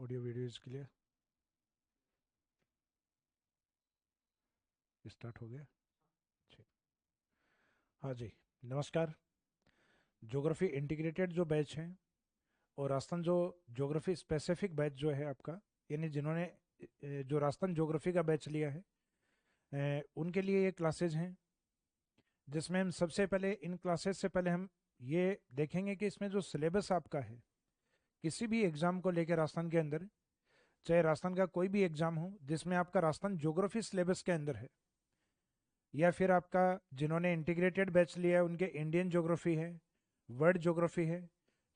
Audio video is clear. Start हो गया। ठीक। हाँ जी। नमस्कार। ज्योग्राफी इंटीग्रेटेड जो बैच है और राजस्थान जो ज्योग्राफी स्पेसिफिक बैच जो है आपका, यानी जिन्होंने जो राजस्थान ज्योग्राफी का बैच लिया है, उनके लिए ये क्लासेज हैं, जिसमें हम सबसे पहले इन क्लासेस से पहले हम ये देखेंगे कि इसमें जो सिलेबस आपका है किसी भी एग्जाम को लेकर राजस्थान के अंदर, चाहे राजस्थान का कोई भी एग्जाम हो जिसमें आपका राजस्थान ज्योग्राफी सिलेबस के अंदर है, या फिर आपका जिन्होंने इंटीग्रेटेड बैच लिया है उनके इंडियन ज्योग्राफी है, वर्ल्ड ज्योग्राफी है,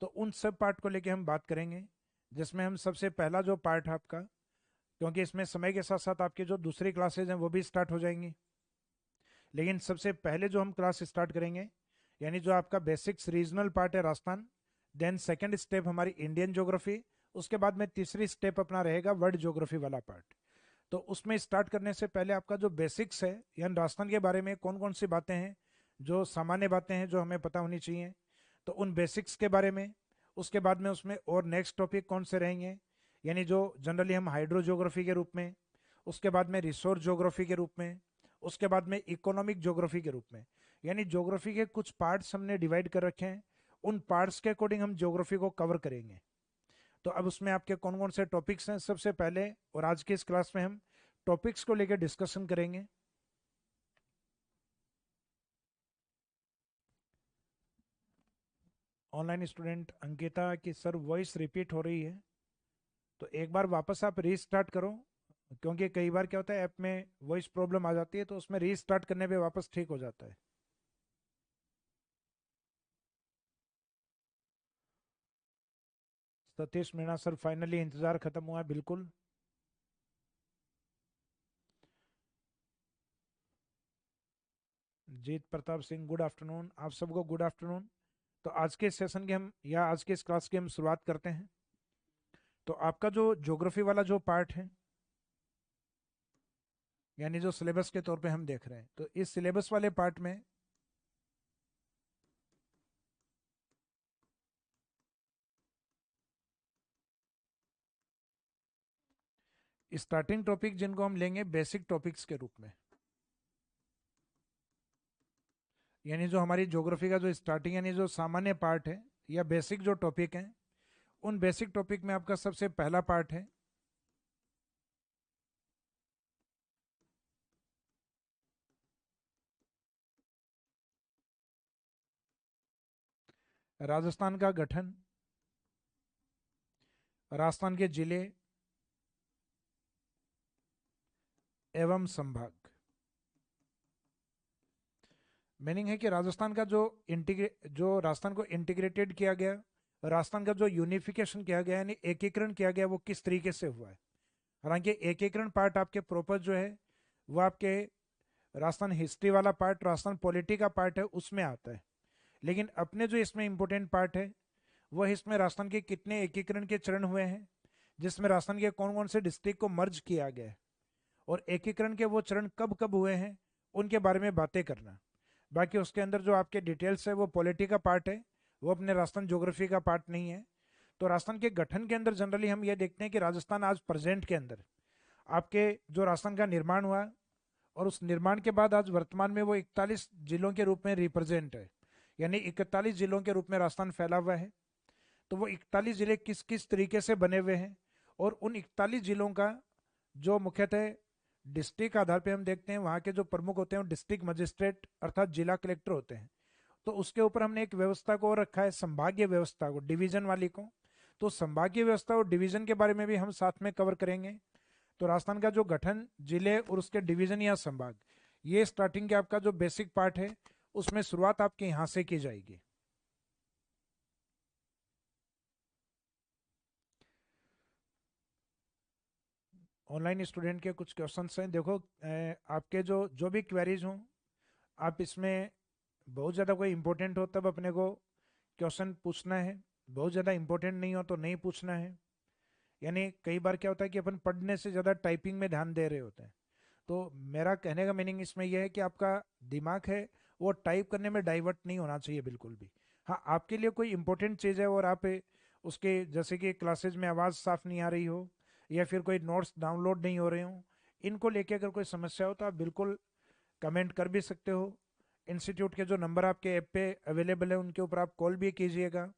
तो उन सब पार्ट को लेके हम बात करेंगे। जिसमें हम सबसे पहला जो पार्ट है आपका, क्योंकि इसमें समय के साथ साथ आपके जो दूसरी क्लासेज हैं वो भी स्टार्ट हो जाएंगी, लेकिन सबसे पहले जो हम क्लास स्टार्ट करेंगे, यानी जो आपका बेसिक्स रीजनल पार्ट है राजस्थान, देन सेकंड स्टेप हमारी इंडियन ज्योग्राफी, उसके बाद में तीसरी स्टेप अपना रहेगा वर्ल्ड ज्योग्राफी वाला पार्ट। तो उसमें स्टार्ट करने से पहले आपका जो बेसिक्स है, यानी राजस्थान के बारे में कौन कौन सी बातें हैं, जो सामान्य बातें हैं जो हमें पता होनी चाहिए, तो उन बेसिक्स के बारे में। उसके बाद में उसमें और नेक्स्ट टॉपिक कौन से रहेंगे, यानी जो जनरली हम हाइड्रो ज्योग्राफी के रूप में, उसके बाद में रिसोर्स ज्योग्राफी के रूप में, उसके बाद में इकोनॉमिक ज्योग्राफी के रूप में, यानी ज्योग्राफी के कुछ पार्ट्स हमने डिवाइड कर रखे हैं। उन पार्ट्स के अकॉर्डिंग हम ज्योग्राफी को कवर करेंगे। तो अब उसमें आपके कौन कौन से टॉपिक्स हैं सबसे पहले, और आज के इस क्लास में हम टॉपिक्स को लेकर डिस्कशन करेंगे। ऑनलाइन स्टूडेंट अंकिता की सर वॉइस रिपीट हो रही है, तो एक बार वापस आप रीस्टार्ट करो, क्योंकि कई बार क्या होता है ऐप में वॉइस प्रॉब्लम आ जाती है, तो उसमें रीस्टार्ट करने पे वापस ठीक हो जाता है। सतीश मीणा सर फाइनली इंतजार खत्म हुआ है, बिल्कुल। जीत प्रताप सिंह गुड आफ्टरनून, आप सबको गुड आफ्टरनून। तो आज के सेशन के हम, या आज के इस क्लास की हम शुरुआत करते हैं। तो आपका जो ज्योग्राफी वाला जो पार्ट है, यानी जो सिलेबस के तौर पे हम देख रहे हैं, तो इस सिलेबस वाले पार्ट में स्टार्टिंग टॉपिक जिनको हम लेंगे बेसिक टॉपिक्स के रूप में, यानी जो हमारी ज्योग्राफी का जो स्टार्टिंग यानी जो सामान्य पार्ट है या बेसिक जो टॉपिक है, उन बेसिक टॉपिक में आपका सबसे पहला पार्ट है राजस्थान का गठन, राजस्थान के जिले एवं संभाग। मीनिंग है कि राजस्थान का जो राजस्थान को इंटीग्रेटेड किया गया, राजस्थान का जो यूनिफिकेशन किया गया यानी एकीकरण किया गया, वो किस तरीके से हुआ है। हालांकि एकीकरण पार्ट आपके प्रॉपर जो है वो आपके राजस्थान हिस्ट्री वाला पार्ट, राजस्थान पॉलिटी का पार्ट है, उसमें आता है। लेकिन अपने जो इसमें इंपॉर्टेंट पार्ट है वो है इसमें राजस्थान के कितने एकीकरण के चरण हुए हैं, जिसमें राजस्थान के कौन कौन से डिस्ट्रिक्ट को मर्ज किया गया है, और एकीकरण के वो चरण कब कब हुए हैं, उनके बारे में बातें करना। बाकी उसके अंदर जो आपके डिटेल्स है वो पॉलिटी का पार्ट है, वो अपने राजस्थान ज्योग्राफी का पार्ट नहीं है। तो राजस्थान के गठन के अंदर जनरली हम ये देखते हैं कि राजस्थान आज प्रेजेंट के अंदर आपके जो राजस्थान का निर्माण हुआ, और उस निर्माण के बाद आज वर्तमान में वो 41 जिलों के रूप में रिप्रेजेंट है, यानी 41 जिलों के रूप में राजस्थान फैला हुआ है। तो वो 41 जिले किस किस तरीके से बने हुए हैं, और उन 41 जिलों का जो मुख्यतः डिस्ट्रिक्ट आधार पे हम देखते हैं, वहाँ के जो प्रमुख होते हैं वो डिस्ट्रिक्ट मजिस्ट्रेट अर्थात जिला कलेक्टर होते हैं। तो उसके ऊपर हमने एक व्यवस्था को और रखा है, संभागीय व्यवस्था को, डिवीजन वाली को। तो संभागीय व्यवस्था और डिवीजन के बारे में भी हम साथ में कवर करेंगे। तो राजस्थान का जो गठन, जिले और उसके डिवीजन या संभाग, ये स्टार्टिंग के आपका जो बेसिक पार्ट है उसमें शुरुआत आपके यहाँ से की जाएगी। ऑनलाइन स्टूडेंट के कुछ क्वेश्चंस हैं, देखो आपके जो जो भी क्वेरीज हों, आप इसमें बहुत ज़्यादा कोई इंपॉर्टेंट हो तब अपने को क्वेश्चन पूछना है, बहुत ज़्यादा इंपॉर्टेंट नहीं हो तो नहीं पूछना है। यानी कई बार क्या होता है कि अपन पढ़ने से ज़्यादा टाइपिंग में ध्यान दे रहे होते हैं। तो मेरा कहने का मीनिंग इसमें यह है कि आपका दिमाग है वो टाइप करने में डाइवर्ट नहीं होना चाहिए बिल्कुल भी। हाँ, आपके लिए कोई इंपॉर्टेंट चीज़ है और आप उसके जैसे कि क्लासेज में आवाज़ साफ नहीं आ रही हो या फिर कोई नोट्स डाउनलोड नहीं हो रहे हो, इनको लेके अगर कोई समस्या हो तो आप बिल्कुल कमेंट कर भी सकते हो। इंस्टीट्यूट के जो नंबर आपके ऐप पे अवेलेबल है उनके ऊपर आप कॉल भी कीजिएगा।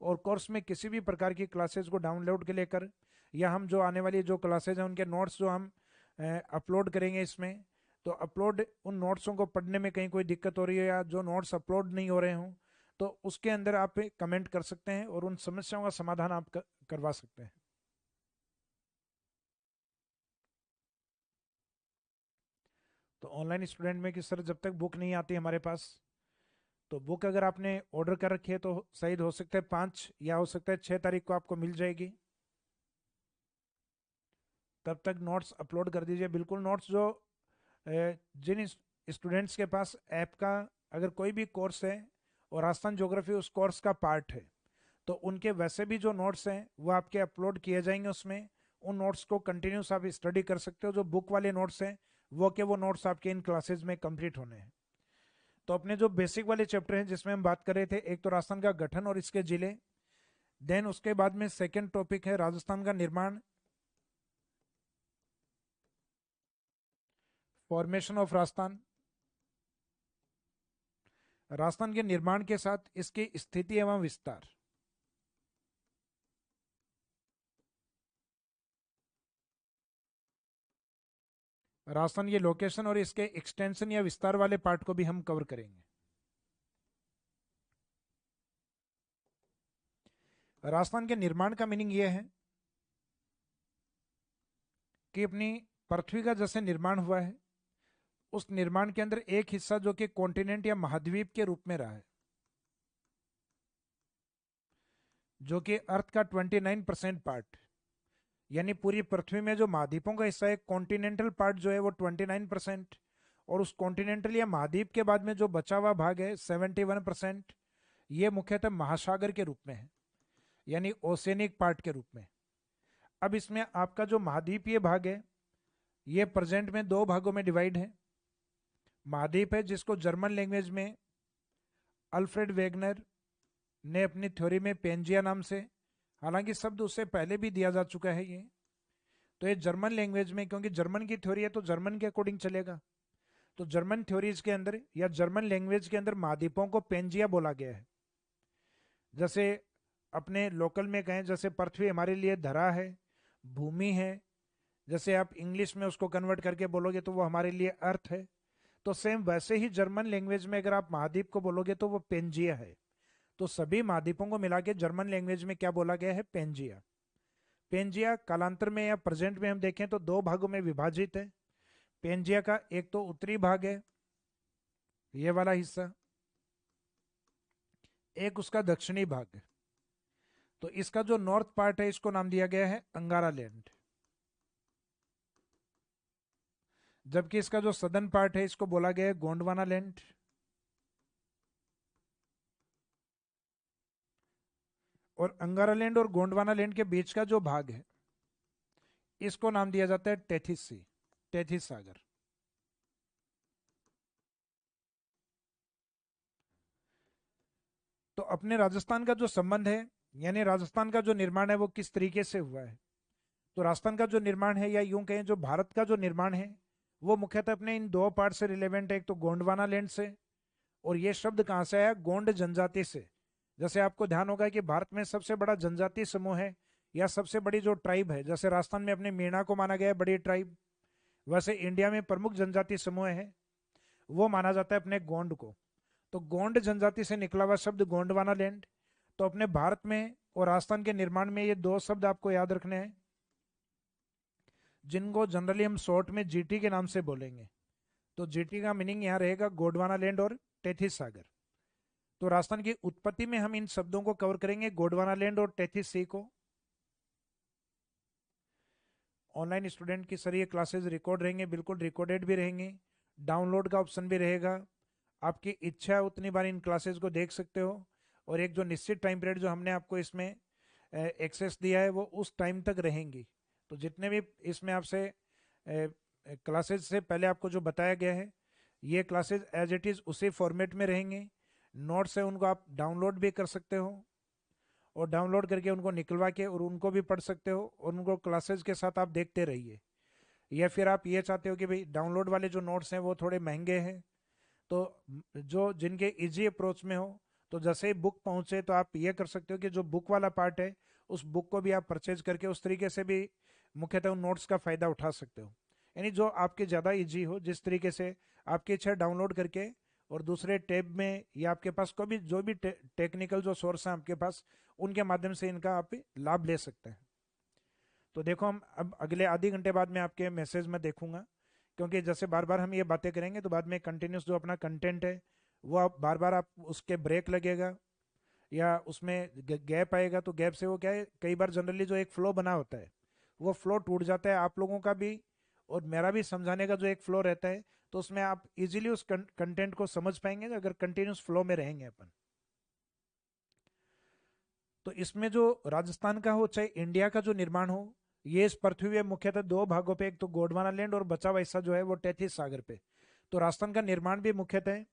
और कोर्स में किसी भी प्रकार की क्लासेस को डाउनलोड के लेकर या हम जो आने वाली जो क्लासेज हैं उनके नोट्स जो हम अपलोड करेंगे इसमें, तो अपलोड उन नोट्सों को पढ़ने में कहीं कोई दिक्कत हो रही है या जो नोट्स अपलोड नहीं हो रहे हों, तो उसके अंदर आप कमेंट कर सकते हैं और उन समस्याओं का समाधान आप करवा सकते हैं। तो ऑनलाइन स्टूडेंट में कि सर जब तक बुक नहीं आती हमारे पास, तो बुक अगर आपने ऑर्डर कर रखी है तो शायद हो सकता है 5 या हो सकता है 6 तारीख को आपको मिल जाएगी। तब तक नोट्स अपलोड कर दीजिए। बिल्कुल नोट्स जो जिन स्टूडेंट्स के पास ऐप का अगर कोई भी कोर्स है और राजस्थान ज्योग्राफी उस कोर्स का पार्ट है, तो उनके वैसे भी जो नोट्स हैं वो आपके अपलोड किए जाएंगे उसमें। उन नोट्स को कंटिन्यूस आप स्टडी कर सकते हो। जो बुक वाले नोट्स हैं वो नोट्स आपके इन क्लासेज में कंप्लीट होने हैं। तो अपने जो बेसिक वाले चैप्टर हैं जिसमें हम बात कर रहे थे, एक तो राजस्थान का गठन और इसके जिले, देन उसके बाद में सेकंड टॉपिक है राजस्थान का निर्माण, फॉर्मेशन ऑफ राजस्थान। राजस्थान के निर्माण के साथ इसकी स्थिति एवं विस्तार। राजस्थान के लोकेशन और इसके एक्सटेंशन या विस्तार वाले पार्ट को भी हम कवर करेंगे। राजस्थान के निर्माण का मीनिंग यह है कि अपनी पृथ्वी का जैसे निर्माण हुआ है, उस निर्माण के अंदर एक हिस्सा जो कि कॉन्टिनेंट या महाद्वीप के रूप में रहा है, जो कि अर्थ का 29% पार्ट, यानी पूरी पृथ्वी में जो महाद्वीपों का हिस्सा है कॉन्टिनेंटल पार्ट जो है वो 29%, और उस कॉन्टिनेंटल या महाद्वीप के बाद में जो बचा हुआ भाग है 71%, ये मुख्यतः महासागर के रूप में है, यानी ओसेनिक पार्ट के रूप में। अब इसमें आपका जो महाद्वीपीय भाग है ये प्रेजेंट में दो भागों में डिवाइड है। महाद्वीप है जिसको जर्मन लैंग्वेज में अल्फ्रेड वेगनर ने अपनी थ्योरी में पेंजिया नाम से, हालांकि शब्द उससे पहले भी दिया जा चुका है ये, तो ये जर्मन लैंग्वेज में, क्योंकि जर्मन की थ्योरी है तो जर्मन के अकॉर्डिंग चलेगा, तो जर्मन थ्योरीज के अंदर या जर्मन लैंग्वेज के अंदर महाद्वीपों को पेंजिया बोला गया है। जैसे अपने लोकल में कहें, जैसे पृथ्वी हमारे लिए धरा है, भूमि है, जैसे आप इंग्लिश में उसको कन्वर्ट करके बोलोगे तो वो हमारे लिए अर्थ है, तो सेम वैसे ही जर्मन लैंग्वेज में अगर आप महाद्वीप को बोलोगे तो वो पेंजिया है। तो सभी महाद्वीपों को मिला के जर्मन लैंग्वेज में क्या बोला गया है? पेंजिया। पेंजिया कालांतर में या प्रेजेंट में हम देखें तो दो भागों में विभाजित है। पेंजिया का एक तो उत्तरी भाग है, ये वाला हिस्सा, एक उसका दक्षिणी भाग है। तो इसका जो नॉर्थ पार्ट है इसको नाम दिया गया है अंगारा लैंड, जबकि इसका जो सदर्न पार्ट है इसको बोला गया है गोंडवाना लैंड। और अंगारा लैंड और गोंडवाना लैंड के बीच का जो भाग है इसको नाम दिया जाता है टेथिस सी, टेथिस सागर। तो अपने राजस्थान का जो संबंध है, यानी राजस्थान का जो निर्माण है वो किस तरीके से हुआ है, तो राजस्थान का जो निर्माण है या यूं कहें जो भारत का जो निर्माण है वो मुख्यतः अपने इन दो पार्ट से रिलेवेंट है। एक तो गोंडवाना लैंड से, और ये शब्द कहाँ से आया? गोंड जनजाति से। जैसे आपको ध्यान होगा कि भारत में सबसे बड़ा जनजाति समूह है या सबसे बड़ी जो ट्राइब है, जैसे राजस्थान में अपने मीणा को माना गया है बड़ी ट्राइब, वैसे इंडिया में प्रमुख जनजाति समूह है वो माना जाता है अपने गोंड को। तो गोंड जनजाति से निकला हुआ शब्द गोंडवाना लैंड। तो अपने भारत में और राजस्थान के निर्माण में ये दो शब्द आपको याद रखने हैं, जिनको जनरली हम शॉर्ट में जीटी के नाम से बोलेंगे। तो जीटी का मीनिंग यहाँ रहेगा गोंडवाना लैंड और टेथिस सागर। तो राजस्थान की उत्पत्ति में हम इन शब्दों को कवर करेंगे, गोंडवाना लैंड और टेथिस सी को। ऑनलाइन स्टूडेंट की सर ये क्लासेस रिकॉर्ड रहेंगे, बिल्कुल रिकॉर्डेड भी रहेंगे, डाउनलोड का ऑप्शन भी रहेगा। आपकी इच्छा है उतनी बार इन क्लासेस को देख सकते हो, और एक जो निश्चित टाइम पीरियड जो हमने आपको इसमें एक्सेस दिया है वो उस टाइम तक रहेंगी। तो जितने भी इसमें आपसे क्लासेस से पहले आपको जो बताया गया है ये क्लासेस एज इट इज़ उसी फॉर्मेट में रहेंगे। नोट्स है उनको आप डाउनलोड भी कर सकते हो, और डाउनलोड करके उनको निकलवा के और उनको भी पढ़ सकते हो और उनको क्लासेज के साथ आप देखते रहिए। या फिर आप ये चाहते हो कि भाई डाउनलोड वाले जो नोट्स हैं वो थोड़े महंगे हैं, तो जो जिनके इजी अप्रोच में हो, तो जैसे ही बुक पहुंचे तो आप ये कर सकते हो कि जो बुक वाला पार्ट है उस बुक को भी आप परचेज करके उस तरीके से भी मुख्यतः उन नोट्स का फायदा उठा सकते हो। यानी जो आपके ज़्यादा इजी हो, जिस तरीके से आपकी इच्छा डाउनलोड करके और दूसरे टैब में या आपके पास कोई भी जो भी टेक्निकल जो सोर्स है आपके पास, उनके माध्यम से इनका आप लाभ ले सकते हैं। तो देखो, हम अब अगले आधे घंटे बाद में आपके मैसेज में देखूंगा, क्योंकि जैसे बार बार हम ये बातें करेंगे तो बाद में कंटिन्यूस जो अपना कंटेंट है वो आप बार बार आप उसके ब्रेक लगेगा या उसमें गैप आएगा, तो गैप से वो क्या है, कई बार जनरली जो एक फ्लो बना होता है वो फ्लो टूट जाता है, आप लोगों का भी और मेरा भी समझाने का जो एक फ्लो रहता है, तो उसमें आप इजीली उस कंटेंट को समझ पाएंगे अगर कंटिन्यूस फ्लो में रहेंगे अपन। तो इसमें जो राजस्थान का हो चाहे इंडिया का जो निर्माण हो, ये इस पृथ्वी में मुख्यतः दो भागों पे, एक तो गोंडवाना लैंड और बचा हुआ हिस्सा जो है वो तैतीस सागर पे। तो राजस्थान का निर्माण भी मुख्यतः,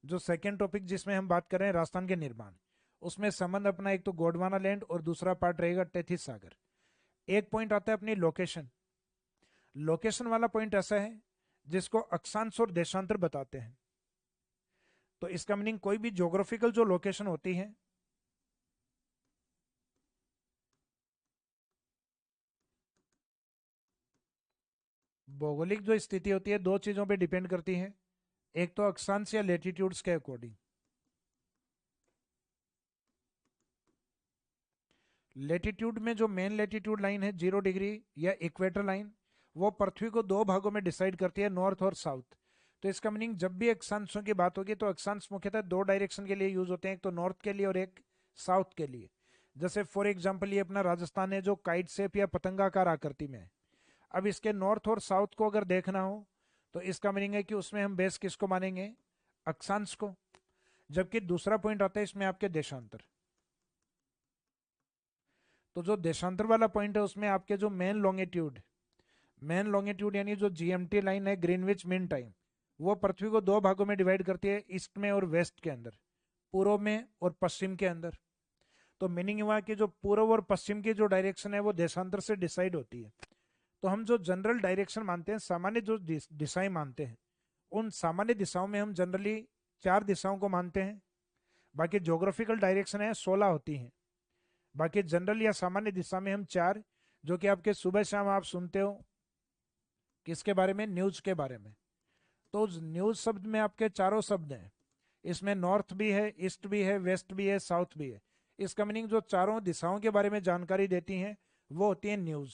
जो सेकेंड टॉपिक जिसमें हम बात कर रहे हैं राजस्थान के निर्माण, उसमें संबंध अपना एक तो गोंडवाना लैंड और दूसरा पार्ट रहेगा तैतीस सागर। एक पॉइंट आता है अपनी लोकेशन। लोकेशन वाला पॉइंट ऐसा है जिसको अक्षांश और देशांतर बताते हैं। तो इसका मीनिंग कोई भी ज्योग्राफिकल जो लोकेशन होती है, भौगोलिक जो स्थिति होती है दो चीजों पे डिपेंड करती है, एक तो अक्षांश या लेटीट्यूड्स के अकॉर्डिंग। लेटीट्यूड में जो मेन लेटीट्यूड लाइन है 0 डिग्री या इक्वेटर लाइन, वो पृथ्वी को दो भागों में डिसाइड करती है, नॉर्थ और साउथ। तो इसका मीनिंग जब भी अक्षांशों की बात होगी तो अक्षांश मुख्यतः दो डायरेक्शन के लिए यूज होते हैं, एक तो नॉर्थ के लिए और एक साउथ के लिए। जैसे फॉर एग्जाम्पल ये अपना राजस्थान है जो काइट शेप या पतंगाकार आकृति में है। अब इसके नॉर्थ और साउथ को अगर देखना हो तो इसका मीनिंग है कि उसमें हम बेस किसको मानेंगे, अक्षांश को। जबकि दूसरा पॉइंट आता है इसमें आपके देशांतर। तो जो देशांतर वाला पॉइंट है उसमें आपके जो मेन लॉन्गिट्यूड यानी जो जीएमटी लाइन है, ग्रीनविच मीन टाइम, वो पृथ्वी को दो भागों में डिवाइड करती है, ईस्ट में और वेस्ट के अंदर, पूर्व में और पश्चिम के अंदर। तो मीनिंग हुआ कि जो पूर्व और पश्चिम की जो डायरेक्शन है वो देशांतर से डिसाइड होती है। तो हम जो जनरल डायरेक्शन मानते हैं, सामान्य जो दिशाएं मानते हैं, उन सामान्य दिशाओं में हम जनरली चार दिशाओं को मानते हैं। बाकी ज्योग्राफिकल डायरेक्शन है 16 होती हैं। बाकी जनरल या सामान्य दिशा में हम चार, जो कि आपके सुबह शाम आप सुनते हो, किसके बारे में, न्यूज के बारे में। तो न्यूज शब्द में आपके चारों शब्द हैं, इसमें नॉर्थ भी है, ईस्ट भी है, वेस्ट भी है, साउथ भी है। इसका मीनिंग जो चारों दिशाओं के बारे में जानकारी देती हैं वो होती है न्यूज।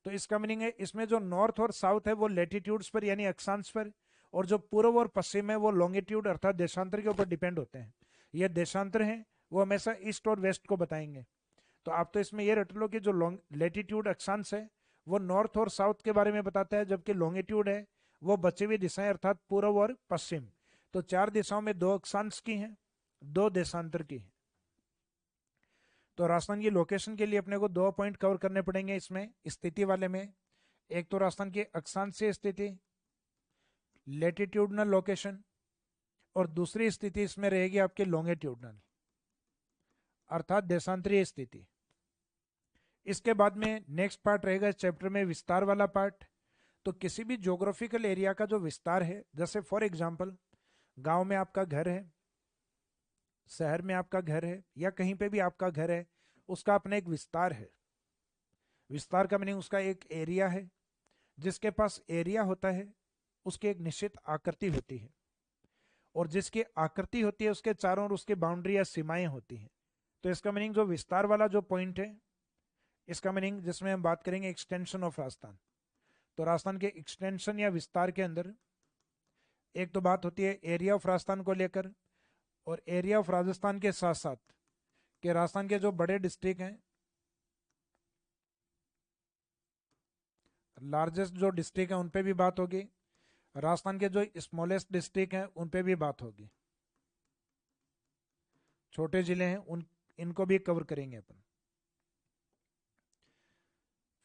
तो इसका मीनिंग है इसमें जो नॉर्थ और साउथ है वो लेटीट्यूड्स पर यानी अक्षांश पर, और जो पूर्व और पश्चिम है वो लॉन्गिट्यूड अर्थात देशांतर के ऊपर डिपेंड होते हैं। ये देशांतर हैं वो हमेशा ईस्ट और वेस्ट को बताएंगे। तो आप तो इसमें ये रट लो कि जो लेटीट्यूड अक्षांश है वो नॉर्थ और साउथ के बारे में बताता है, जबकि लॉन्गिट्यूड है वो बची हुई दिशाएं अर्थात पूर्व और पश्चिम। तो चार दिशाओं में दो अक्षांश की हैं, दो देशांतर की हैं। तो राजस्थान की लोकेशन के लिए अपने को दो पॉइंट कवर करने पड़ेंगे इसमें स्थिति वाले में। एक तो राजस्थान की अक्षांशीय स्थिति, लेटीट्यूडनल लोकेशन, और दूसरी स्थिति इसमें रहेगी आपकी लॉन्गिट्यूडनल अर्थात देशांतरीय स्थिति। इसके बाद में नेक्स्ट पार्ट रहेगा इस चैप्टर में विस्तार वाला पार्ट। तो किसी भी ज्योग्राफिकल एरिया का जो विस्तार है, जैसे फॉर एग्जांपल गांव में आपका घर है, शहर में आपका घर है, या कहीं पे भी आपका घर है, उसका अपना एक विस्तार है। विस्तार का मीनिंग उसका एक एरिया है। जिसके पास एरिया होता है उसकी एक निश्चित आकृति होती है, और जिसकी आकृति होती है उसके चारों ओर उसकी बाउंड्री या सीमाएं होती हैं। तो इसका मीनिंग जो विस्तार वाला जो पॉइंट है, इसका मीनिंग जिसमें हम बात करेंगे एक्सटेंशन ऑफ राजस्थान। तो राजस्थान के एक्सटेंशन या विस्तार के अंदर एक तो बात होती है एरिया ऑफ राजस्थान को लेकर, और एरिया ऑफ राजस्थान के साथ साथ कि राजस्थान के जो बड़े डिस्ट्रिक्ट हैं, लार्जेस्ट जो डिस्ट्रिक्ट हैं उन पे भी बात होगी, राजस्थान के जो स्मॉलेस्ट डिस्ट्रिक्ट हैं उन पे भी बात होगी, छोटे जिले हैं उन इनको भी कवर करेंगे अपन।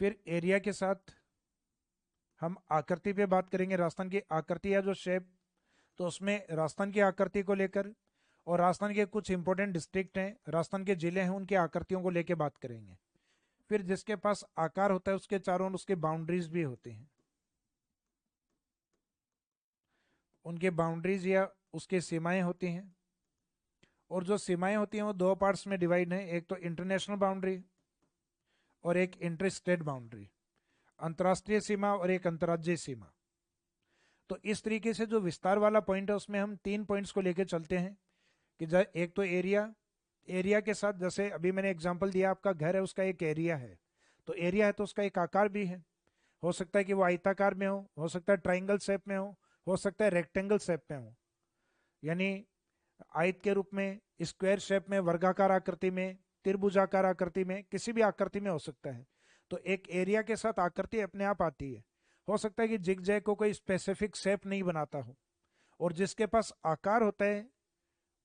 फिर एरिया के साथ हम आकृति पे बात करेंगे, राजस्थान की आकृति या जो शेप, तो उसमें राजस्थान की आकृति को लेकर और राजस्थान के कुछ इंपॉर्टेंट डिस्ट्रिक्ट हैं, राजस्थान के जिले हैं, उनकी आकृतियों को लेके बात करेंगे। फिर जिसके पास आकार होता है उसके चारों ओर उसके बाउंड्रीज भी होती हैं, उनके बाउंड्रीज या उसके सीमाएं होती हैं। और जो सीमाएं होती हैं वो दो पार्ट्स में डिवाइड हैं, एक तो इंटरनेशनल बाउंड्री और एक इंटर स्टेट बाउंड्री, अंतर्राष्ट्रीय सीमा और एक अंतर्राज्यीय सीमा। तो इस तरीके से जो विस्तार वाला पॉइंट है उसमें हम तीन पॉइंट्स को लेकर चलते हैं कि एक तो एरिया, एरिया के साथ जैसे अभी मैंने एग्जांपल दिया, आपका घर है उसका एक एरिया है, तो एरिया है तो उसका एक आकार भी है। हो सकता है कि वो आयताकार में हो सकता है ट्राइंगल शेप में हो सकता है रेक्टेंगल शेप में हो, यानी आयत के रूप में, स्क्वायर शेप में, वर्गाकार आकृति में, त्रिभुजाकार आकृति में, किसी भी आकृति में हो सकता है। तो एक एरिया के साथ आकृति अपने आप आती है। हो सकता है कि जिग जैग को कोई स्पेसिफिक शेप नहीं बनाता हो, और जिसके पास आकार होता है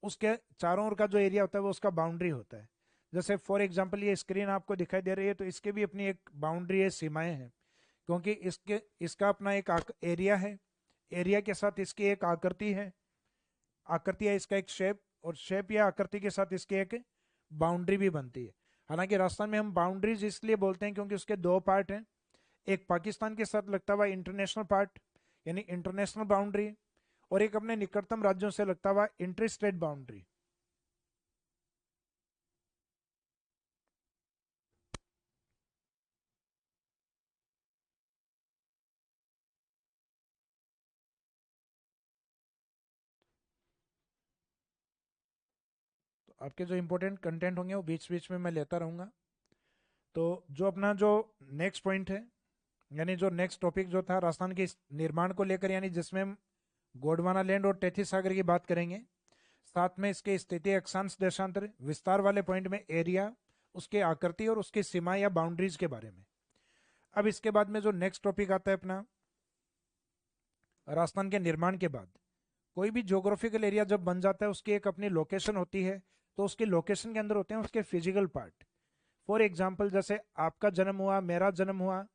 उसके चारों ओर का जो एरिया होता है वो उसका बाउंड्री होता है। जैसे फॉर एग्जांपल ये स्क्रीन आपको दिखाई दे रही है, तो इसके भी अपनी एक बाउंड्री है, सीमाएं हैं, क्योंकि इसका अपना एक एरिया है, एरिया के साथ इसकी एक आकृति है, आकृति है इसका एक शेप, और शेप या आकृति के साथ इसकी एक बाउंड्री भी बनती है। हालांकि राजस्थान में हम बाउंड्रीज इसलिए बोलते हैं क्योंकि उसके दो पार्ट हैं, एक पाकिस्तान के साथ लगता हुआ इंटरनेशनल पार्ट यानी इंटरनेशनल बाउंड्री, और एक अपने निकटतम राज्यों से लगता हुआ इंटर स्टेट बाउंड्री। तो आपके जो इंपॉर्टेंट कंटेंट होंगे वो बीच बीच में मैं लेता रहूंगा। तो जो अपना जो नेक्स्ट पॉइंट है, यानी जो नेक्स्ट टॉपिक जो था राजस्थान के निर्माण को लेकर, यानी जिसमें हम गोंडवाना लैंड और तैतीस सागर की बात करेंगे, साथ में इसके स्थिति, अक्षांश, देशांतर, विस्तार वाले पॉइंट में एरिया, उसके आकृति और उसकी सीमा या बाउंड्रीज के बारे में। अब इसके बाद में जो नेक्स्ट टॉपिक आता है अपना, राजस्थान के निर्माण के बाद कोई भी ज्योग्राफिकल एरिया जब बन जाता है उसकी एक अपनी लोकेशन होती है, तो उसकी लोकेशन के अंदर होते हैं उसके फिजिकल पार्ट। फॉर एग्जाम्पल जैसे आपका जन्म हुआ, मेरा जन्म हुआ,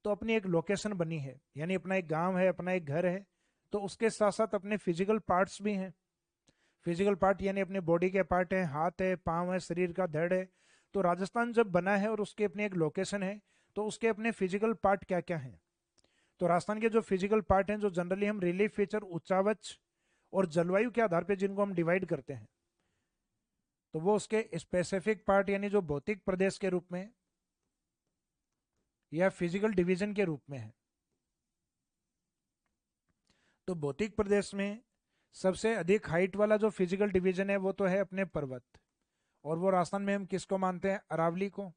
तो अपनी एक लोकेशन बनी है, यानी अपना एक गांव है, अपना एक घर है, तो उसके साथ साथ अपने फिजिकल पार्ट्स भी हैं। फिजिकल पार्ट यानी अपने बॉडी के पार्ट है, हाथ है, पाँव है, शरीर का धड़ है। तो राजस्थान जब बना है और उसकी अपनी एक लोकेशन है, तो उसके अपने फिजिकल पार्ट क्या क्या हैं। तो राजस्थान के जो फिजिकल पार्ट हैं, जो जनरली हम रिलीफ फीचर, उच्चावच और जलवायु के आधार पे जिनको हम डिवाइड करते हैं, तो वो उसके स्पेसिफिक पार्ट यानी जो भौतिक प्रदेश के रूप में या फिजिकल डिवीजन के रूप में है। तो भौतिक प्रदेश में सबसे अधिक हाइट वाला जो फिजिकल डिवीजन है वो तो है अपने पर्वत, और वो राजस्थान में हम किसको मानते हैं, अरावली को।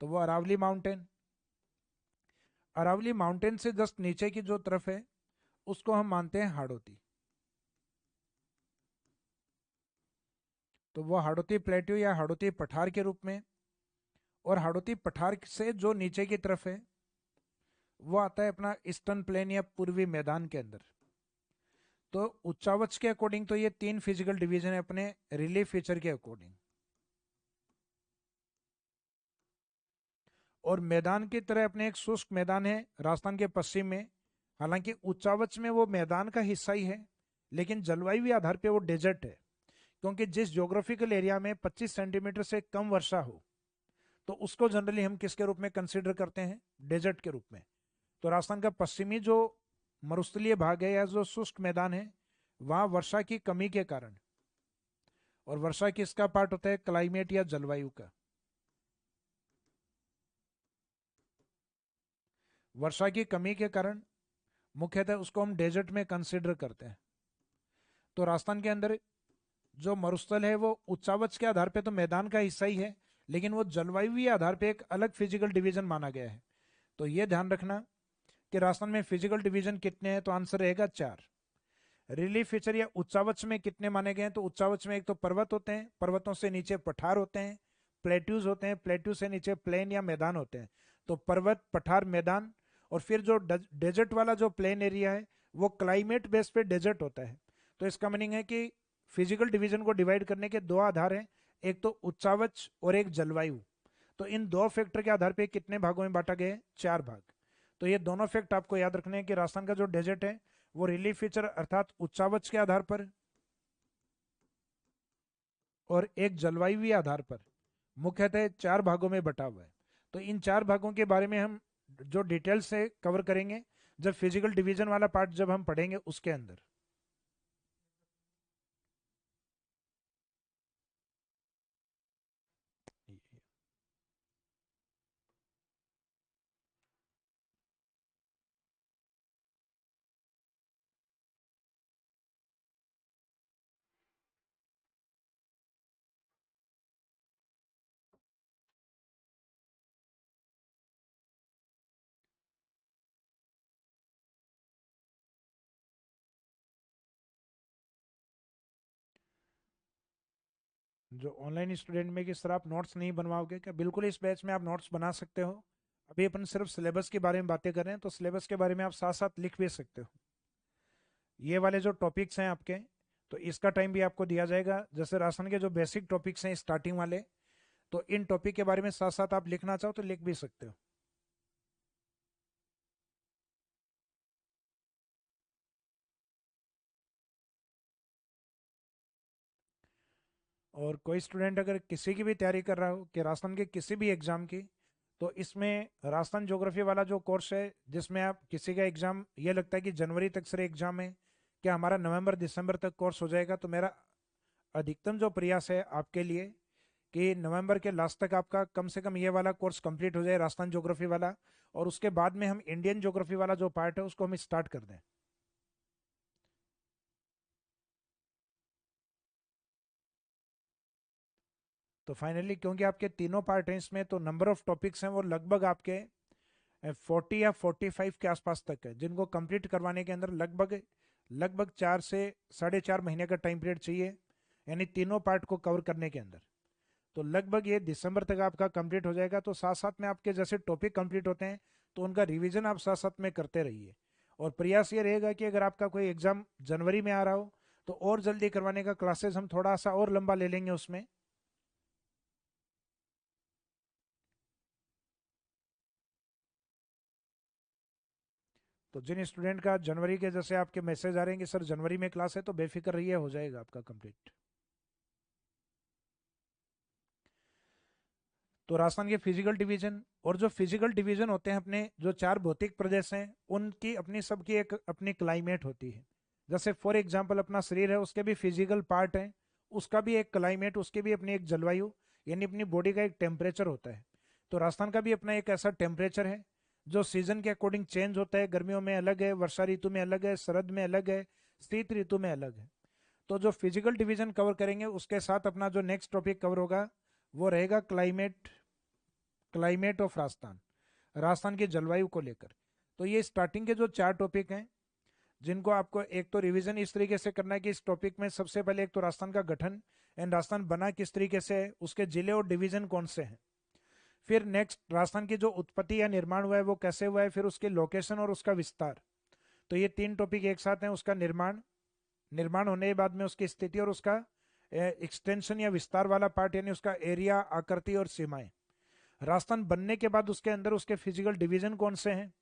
तो वो अरावली माउंटेन, अरावली माउंटेन से जस्ट नीचे की जो तरफ है उसको हम मानते हैं हाड़ौती। तो वो हाड़ौती प्लेट्यू या हाड़ौती पठार के रूप में, और हाड़ौती पठार से जो नीचे की तरफ है वो आता है अपना ईस्टर्न प्लेन या पूर्वी मैदान के अंदर। तो उच्चावच के अकॉर्डिंग तो ये तीन फिजिकल डिवीजन है अपने रिलीफ फीचर के अकॉर्डिंग। और मैदान की तरह अपने एक शुष्क मैदान है राजस्थान के पश्चिम में, हालांकि उच्चावच में वो मैदान का हिस्सा ही है, लेकिन जलवायु आधार पे वो डेजर्ट है, क्योंकि जिस ज्योग्राफिकल एरिया में 25 सेंटीमीटर से कम वर्षा हो तो उसको जनरली हम किसके रूप में कंसिडर करते हैं, डेजर्ट के रूप में। तो राजस्थान का पश्चिमी जो मरुस्थलीय भाग है या जो शुष्क मैदान है, वहां वर्षा की कमी के कारण, और वर्षा किसका पार्ट होता है, क्लाइमेट या जलवायु का, वर्षा की कमी के कारण मुख्यतः उसको हम डेजर्ट में कंसिडर करते हैं। तो राजस्थान के अंदर जो मरुस्थल है वो उच्चावच के आधार पे तो मैदान का हिस्सा ही है, लेकिन वो जलवायु आधार पे एक अलग फिजिकल डिवीजन माना गया है। तो ये ध्यान रखना कि राजस्थान में फिजिकल डिवीजन कितने हैं, तो आंसर रहेगा 4। रिलीफ फीचर या उच्चावच में कितने माने गए हैं, तो उच्चावच में एक तो पर्वत होते हैं, पर्वतों से नीचे पठार होते हैं, प्लेट्यूज होते हैं, प्लेट्यू से नीचे प्लेन या मैदान होते हैं। तो पर्वत, पठार, मैदान, और फिर जो डेजर्ट वाला जो प्लेन एरिया है वो क्लाइमेट बेस पे डेजर्ट होता है। तो इसका मीनिंग है कि फिजिकल डिवीजन को डिवाइड करने के दो आधार हैं, एक तो उच्चावच और एक जलवायु। तो इन दो फैक्टर के आधार पे कितने भागों में बांटा गया है, 4 भाग। तो ये दोनों फैक्ट आपको याद रखने हैं कि राजस्थान का जो डेजर्ट है वो रिलीफ फीचर अर्थात उच्चावच के आधार पर, और एक जलवायुवीय आधार पर मुख्यतः 4 भागों में बटा हुआ है। तो इन 4 भागों के बारे में हम जो डिटेल से कवर करेंगे जब फिजिकल डिवीजन वाला पार्ट जब हम पढ़ेंगे उसके अंदर। जो ऑनलाइन स्टूडेंट में किस तरह आप नोट्स नहीं बनवाओगे क्या? बिल्कुल, इस बैच में आप नोट्स बना सकते हो। अभी अपन सिर्फ सिलेबस के बारे में बातें कर रहे हैं, तो सिलेबस के बारे में आप साथ साथ लिख भी सकते हो। ये वाले जो टॉपिक्स हैं आपके, तो इसका टाइम भी आपको दिया जाएगा। जैसे राशन के जो बेसिक टॉपिक्स हैं स्टार्टिंग वाले, तो इन टॉपिक के बारे में साथ साथ आप लिखना चाहो तो लिख भी सकते हो। और कोई स्टूडेंट अगर किसी की भी तैयारी कर रहा हो कि राजस्थान के किसी भी एग्जाम की, तो इसमें राजस्थान ज्योग्राफी वाला जो कोर्स है, जिसमें आप किसी का एग्जाम ये लगता है कि जनवरी तक सिर्फ एग्जाम है, क्या हमारा नवंबर दिसंबर तक कोर्स हो जाएगा, तो मेरा अधिकतम जो प्रयास है आपके लिए कि नवंबर के लास्ट तक आपका कम से कम ये वाला कोर्स कंप्लीट हो जाए, राजस्थान ज्योग्राफी वाला। और उसके बाद में हम इंडियन ज्योग्राफी वाला जो पार्ट है उसको हम स्टार्ट कर दें। तो फाइनली क्योंकि आपके तीनों पार्ट हैं इसमें, तो नंबर ऑफ टॉपिक्स हैं वो लगभग आपके 40 या 45 के आसपास तक है, जिनको कंप्लीट करवाने के अंदर लगभग लगभग 4 से 4.5 महीने का टाइम पीरियड चाहिए, यानी तीनों पार्ट को कवर करने के अंदर। तो लगभग ये दिसंबर तक आपका कंप्लीट हो जाएगा। तो साथ साथ में आपके जैसे टॉपिक कंप्लीट होते हैं तो उनका रिवीजन आप साथ साथ में करते रहिए। और प्रयास ये रहेगा कि अगर आपका कोई एग्जाम जनवरी में आ रहा हो तो और जल्दी करवाने का, क्लासेस हम थोड़ा सा और लंबा ले लेंगे उसमें। तो जिन स्टूडेंट का जनवरी के जैसे आपके मैसेज आ रहे हैं कि सर जनवरी में क्लास है, तो बेफिक्र रहिए, हो जाएगा आपका कंप्लीट। तो राजस्थान के फिजिकल डिवीजन, और जो फिजिकल डिवीजन होते हैं अपने जो 4 भौतिक प्रदेश हैं, उनकी अपनी सबकी एक अपनी क्लाइमेट होती है। जैसे फॉर एग्जाम्पल अपना शरीर है, उसके भी फिजिकल पार्ट है, उसका भी एक क्लाइमेट, उसकी भी अपनी एक जलवायु, यानी अपनी बॉडी का एक टेम्परेचर होता है। तो राजस्थान का भी अपना एक ऐसा टेम्परेचर है जो सीजन के अकॉर्डिंग चेंज होता है। गर्मियों में अलग है, वर्षा ऋतु में अलग है, शरद में अलग है, शीत ऋतु में अलग है। तो जो फिजिकल डिवीजन कवर करेंगे उसके साथ अपना जो नेक्स्ट टॉपिक कवर होगा वो रहेगा climate, climate of Rajasthan, Rajasthan की जलवायु को लेकर। तो ये स्टार्टिंग के जो 4 टॉपिक हैं, जिनको आपको एक तो रिवीजन इस तरीके से करना है कि इस टॉपिक में सबसे पहले एक तो राजस्थान का गठन एंड राजस्थान बना किस तरीके से है, उसके जिले और डिवीजन कौन से हैं। फिर नेक्स्ट राजस्थान की जो उत्पत्ति या निर्माण हुआ है वो कैसे हुआ है, फिर उसके लोकेशन और उसका विस्तार। तो ये 3 टॉपिक एक साथ हैं। उसका निर्माण, निर्माण होने के बाद में उसकी स्थिति और उसका एक्सटेंशन या विस्तार वाला पार्ट, यानी उसका एरिया, आकृति और सीमाएं। राजस्थान बनने के बाद उसके अंदर उसके फिजिकल डिवीजन कौन से हैं,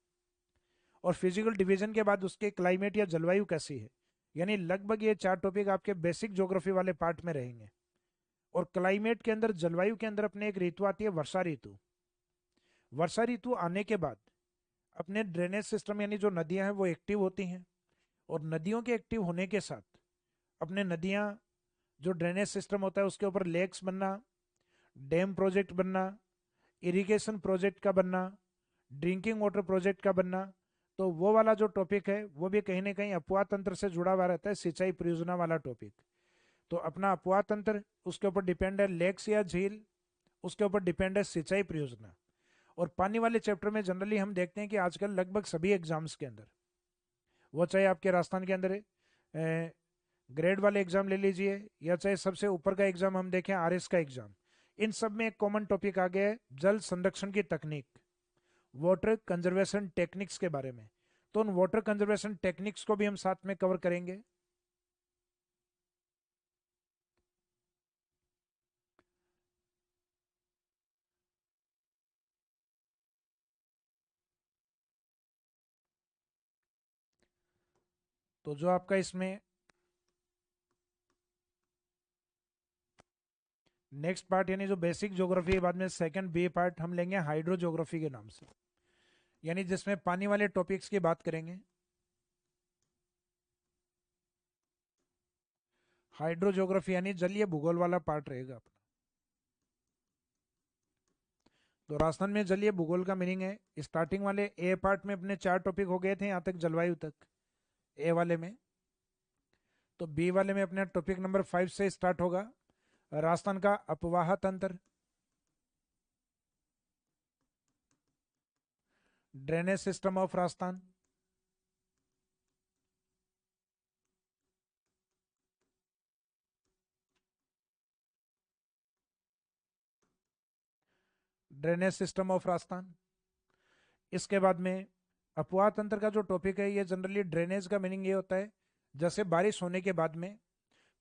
और फिजिकल डिवीजन के बाद उसके क्लाइमेट या जलवायु कैसी है। यानी लगभग ये 4 टॉपिक आपके बेसिक ज्योग्राफी वाले पार्ट में रहेंगे। और क्लाइमेट के अंदर, जलवायु के अंदर अपने एक ऋतु आती है वर्षा ऋतु। वर्षा ऋतु आने के बाद अपने ड्रेनेज सिस्टम यानी जो नदियां हैं वो एक्टिव होती हैं। और नदियों के एक्टिव होने के साथ अपने नदियां, जो ड्रेनेज सिस्टम होता है उसके ऊपर लेक्स बनना, डैम प्रोजेक्ट बनना, इरिगेशन प्रोजेक्ट का बनना, ड्रिंकिंग वाटर प्रोजेक्ट का बनना। तो वो वाला जो टॉपिक है वो भी कहीं ना कहीं अपवाह तंत्र से जुड़ा हुआ रहता है, सिंचाई परियोजना वाला टॉपिक। तो अपना अपवाह तंत्र, उसके ऊपर डिपेंड है लेक्स या झील, उसके ऊपर डिपेंड है सिंचाई परियोजना। और पानी वाले चैप्टर में जनरली हम देखते हैं कि आजकल लगभग सभी एग्जाम्स के अंदर, वो चाहे आपके राजस्थान के अंदर ग्रेड वाले एग्जाम ले लीजिए या चाहे सबसे ऊपर का एग्जाम हम देखें आरएस का एग्जाम, इन सब में एक कॉमन टॉपिक आ गया है जल संरक्षण की तकनीक, वाटर कंजर्वेशन टेक्निक्स के बारे में। तो उन वाटर कंजर्वेशन टेक्निक्स को भी हम साथ में कवर करेंगे। तो जो आपका इसमें नेक्स्ट पार्ट यानी जो बेसिक ज्योग्राफी है, बाद में सेकंड बी पार्ट हम लेंगे हाइड्रो ज्योग्राफी के नाम से, यानी जिसमें पानी वाले टॉपिक्स की बात करेंगे। हाइड्रो ज्योग्राफी यानी जलीय भूगोल वाला पार्ट रहेगा अपना। तो राजस्थान में जलीय भूगोल का मीनिंग है, स्टार्टिंग वाले ए पार्ट में अपने 4 टॉपिक हो गए थे यहाँ तक, जलवायु तक ए वाले में। तो बी वाले में अपने टॉपिक नंबर 5 से स्टार्ट होगा, राजस्थान का अपवाह तंत्र, drainage system of Rajasthan, drainage system of Rajasthan. इसके बाद में अपवाह तंत्र का जो टॉपिक है, ये जनरली ड्रेनेज का मीनिंग ये होता है, जैसे बारिश होने के बाद में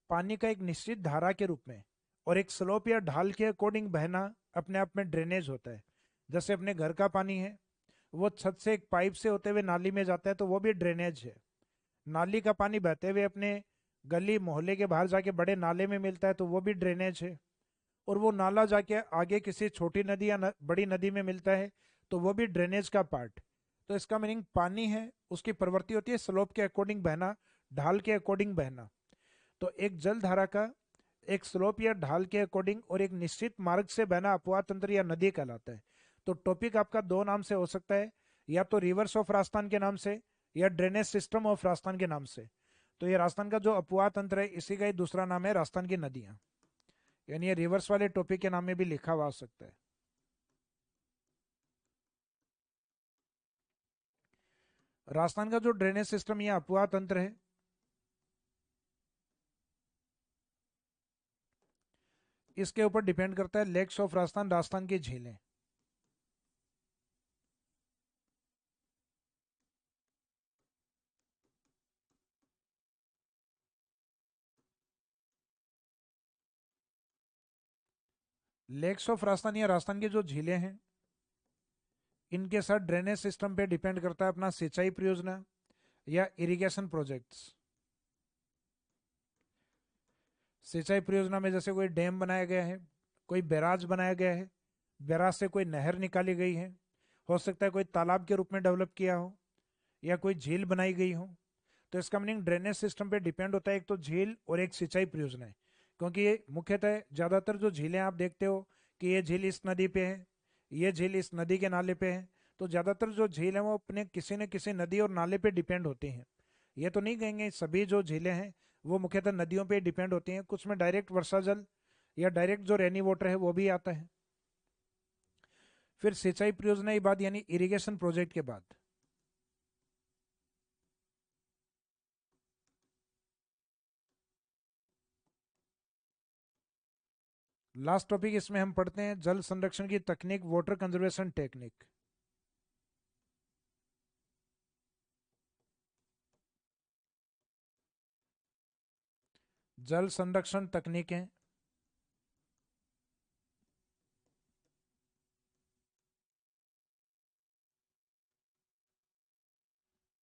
पानी का एक निश्चित धारा के रूप में और एक स्लोप या ढाल के अकॉर्डिंग बहना अपने आप में ड्रेनेज होता है। जैसे अपने घर का पानी है, वो छत से एक पाइप से होते हुए नाली में जाता है, तो वो भी ड्रेनेज है। नाली का पानी बहते हुए अपने गली मोहल्ले के बाहर जाके बड़े नाले में मिलता है, तो वो भी ड्रेनेज है। और वो नाला जाके आगे किसी छोटी नदी या बड़ी नदी में मिलता है, तो वो भी ड्रेनेज का पार्ट। तो इसका मीनिंग पानी है, उसकी प्रवृत्ति होती है स्लोप के अकॉर्डिंग बहना, ढाल के अकॉर्डिंग बहना। तो एक जल धारा का एक स्लोप या ढाल के अकॉर्डिंग और एक निश्चित मार्ग से बहना अपवाह तंत्र या नदी कहलाता है। तो टॉपिक आपका दो नाम से हो सकता है, या तो रिवर्स ऑफ राजस्थान के नाम से या ड्रेनेज सिस्टम ऑफ राजस्थान के नाम से। तो ये राजस्थान का जो अपवाह तंत्र है, इसी का ही दूसरा नाम है राजस्थान की नदियां, यानी ये रिवर्स वाले टॉपिक के नाम में भी लिखा हुआ सकता है। राजस्थान का जो ड्रेनेज सिस्टम या अपवाह तंत्र है, इसके ऊपर डिपेंड करता है लेक्स ऑफ राजस्थान, राजस्थान की झीलें। लेक्स ऑफ राजस्थान या राजस्थान की जो झीलें हैं, इनके साथ ड्रेनेज सिस्टम पे डिपेंड करता है अपना सिंचाई परियोजना या इरिगेशन प्रोजेक्ट्स। सिंचाई परियोजना में जैसे कोई डैम बनाया गया है, कोई बैराज बनाया गया है, बैराज से कोई नहर निकाली गई है, हो सकता है कोई तालाब के रूप में डेवलप किया हो, या कोई झील बनाई गई हो। तो इसका मीनिंग ड्रेनेज सिस्टम पे डिपेंड होता है, एक तो झील और एक सिंचाई परियोजना है। क्योंकि ये मुख्यतः ज्यादातर जो झीलें आप देखते हो कि ये झील इस नदी पे है, ये झील इस नदी के नाले पे है, तो ज्यादातर जो झील है वो अपने किसी न किसी नदी और नाले पे डिपेंड होती हैं। ये तो नहीं कहेंगे सभी जो झीलें हैं वो मुख्यतः नदियों पे डिपेंड होती हैं, कुछ में डायरेक्ट वर्षा जल या डायरेक्ट जो रेनी वाटर है वो भी आता है। फिर सिंचाई परियोजना के बाद यानी इरिगेशन प्रोजेक्ट के बाद लास्ट टॉपिक इसमें हम पढ़ते हैं जल संरक्षण की तकनीक, वाटर कंजर्वेशन टेक्निक। जल संरक्षण तकनीकें,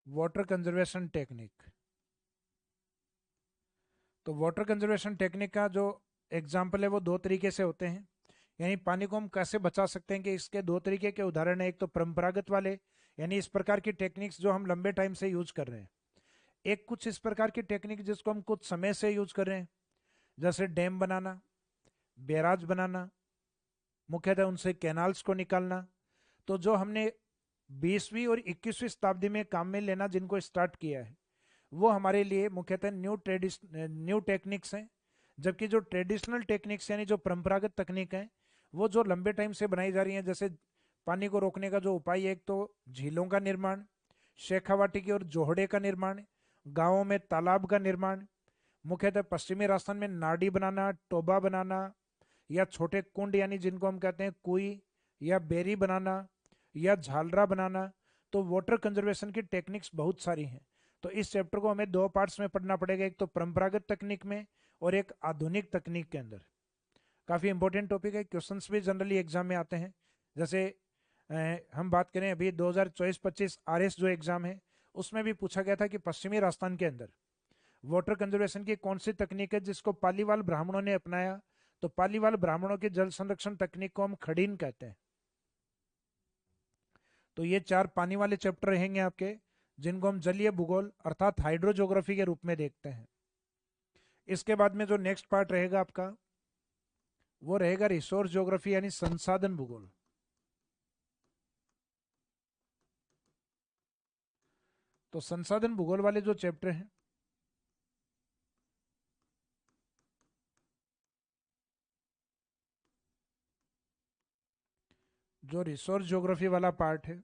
वाटर कंजर्वेशन टेक्निक। तो वाटर कंजर्वेशन टेक्निक का जो एग्जाम्पल है वो दो तरीके से होते हैं, यानी पानी को हम कैसे बचा सकते हैं कि इसके दो तरीके के उदाहरण है। एक तो परंपरागत वाले, यानी इस प्रकार की टेक्निक्स जो हम लंबे टाइम से यूज कर रहे हैं। एक कुछ इस प्रकार की टेक्निक जिसको हम कुछ समय से यूज कर रहे हैं, जैसे डैम बनाना, बैराज बनाना, मुख्यतः उनसे कैनाल्स को निकालना। तो जो हमने 20वीं और 21वीं शताब्दी में काम में लेना जिनको स्टार्ट किया है, वो हमारे लिए मुख्यतः न्यू टेक्निक्स हैं। जबकि जो ट्रेडिशनल टेक्निक्स यानी जो परंपरागत तकनीक है, वो जो लंबे टाइम से बनाई जा रही हैं, जैसे पानी को रोकने का जो उपाय है, एक तो झीलों का निर्माण, शेखावाटी और जोहड़े का निर्माण, गांवों में तालाब का निर्माण, मुख्यतः पश्चिमी राजस्थान में नाडी बनाना, टोबा बनाना, या छोटे कुंड यानी जिनको हम कहते हैं कुई या बेरी बनाना, या झालरा बनाना। तो वाटर कंजर्वेशन की टेक्निक्स बहुत सारी हैं। तो इस चैप्टर को हमें दो पार्ट्स में पढ़ना पड़ेगा, एक तो परंपरागत तकनीक में और एक आधुनिक तकनीक के अंदर। काफी इंपॉर्टेंट टॉपिक है, क्वेश्चंस भी जनरली एग्जाम में आते हैं। जैसे हम बात करें अभी 2024-25 आरएस जो एग्जाम है, उसमें भी पूछा गया था कि पश्चिमी राजस्थान के अंदर वाटर कंजर्वेशन की कौन सी तकनीक है जिसको पालीवाल ब्राह्मणों ने अपनाया, तो पालीवाल ब्राह्मणों की जल संरक्षण तकनीक को हम खड़ीन कहते हैं। तो ये 4 पानी वाले चैप्टर रहेंगे आपके, जिनको हम जलीय भूगोल अर्थात हाइड्रोजोग्राफी के रूप में देखते हैं। इसके बाद में जो नेक्स्ट पार्ट रहेगा आपका, वो रहेगा रिसोर्स ज्योग्राफी यानी संसाधन भूगोल। तो संसाधन भूगोल वाले जो चैप्टर हैं, जो रिसोर्स ज्योग्राफी वाला पार्ट है,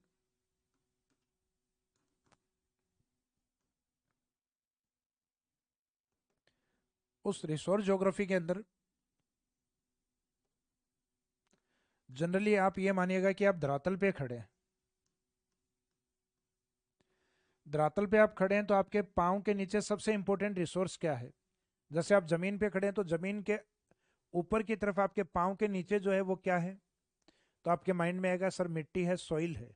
उस रिसोर्स ज्योग्राफी के अंदर जनरली आप ये मानिएगा कि आप धरातल पे खड़े हैं। धरातल पे आप खड़े हैं तो आपके पाँव के नीचे सबसे इंपॉर्टेंट रिसोर्स क्या है? जैसे आप जमीन पे खड़े हैं तो जमीन के ऊपर की तरफ आपके पाँव के नीचे जो है वो क्या है? तो आपके माइंड में आएगा सर मिट्टी है, सॉइल है।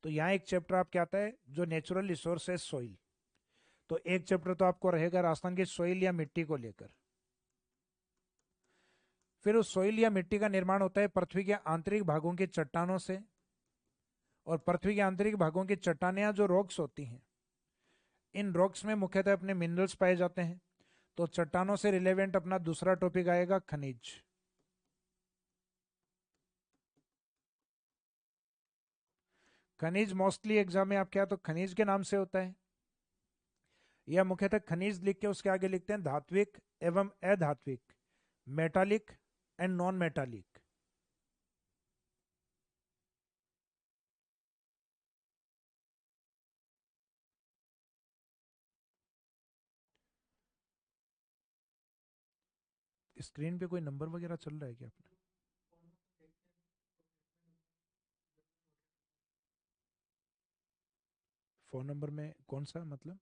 तो यहाँ एक चैप्टर आपके आता है जो नेचुरल रिसोर्स है सॉइल। तो एक चैप्टर तो आपको रहेगा राजस्थान की सॉइल या मिट्टी को लेकर। फिर उस सॉइल या मिट्टी का निर्माण होता है पृथ्वी के आंतरिक भागों की चट्टानों से। और पृथ्वी के आंतरिक भागों की चट्टानें जो रॉक्स होती हैं, इन रॉक्स में मुख्यतः अपने मिनरल्स पाए जाते हैं। तो चट्टानों से रिलेवेंट अपना दूसरा टॉपिक आएगा खनिज। खनिज मोस्टली एग्जाम में आप क्या तो खनिज के नाम से होता है, या मुख्यतः खनिज लिख के उसके आगे लिखते हैं धात्विक एवं अधात्विक, metallic and non metallic. Screen पे कोई नंबर वगैरह चल रहा है क्या अपने? फोन नंबर में कौन सा मतलब?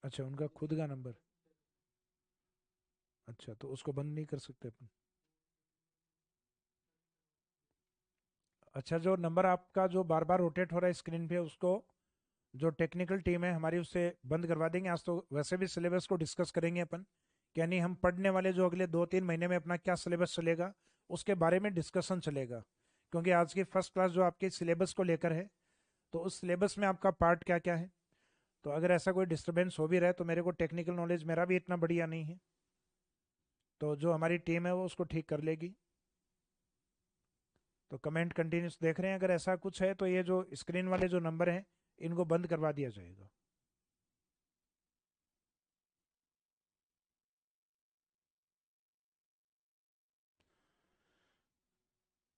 अच्छा, उनका खुद का नंबर। अच्छा, तो उसको बंद नहीं कर सकते अपन? अच्छा, जो नंबर आपका जो बार बार रोटेट हो रहा है स्क्रीन पे, उसको जो टेक्निकल टीम है हमारी उससे बंद करवा देंगे। आज तो वैसे भी सिलेबस को डिस्कस करेंगे अपन, यानी हम पढ़ने वाले जो अगले 2-3 महीने में अपना क्या सिलेबस चलेगा उसके बारे में डिस्कशन चलेगा। क्योंकि आज की फर्स्ट क्लास जो आपके सिलेबस को लेकर है, तो उस सिलेबस में आपका पार्ट क्या क्या है। तो अगर ऐसा कोई डिस्टर्बेंस हो भी रहा है तो मेरे को टेक्निकल नॉलेज मेरा भी इतना बढ़िया नहीं है, तो जो हमारी टीम है वो उसको ठीक कर लेगी। तो कमेंट कंटिन्यूस देख रहे हैं, अगर ऐसा कुछ है तो ये जो स्क्रीन वाले जो नंबर हैं इनको बंद करवा दिया जाएगा।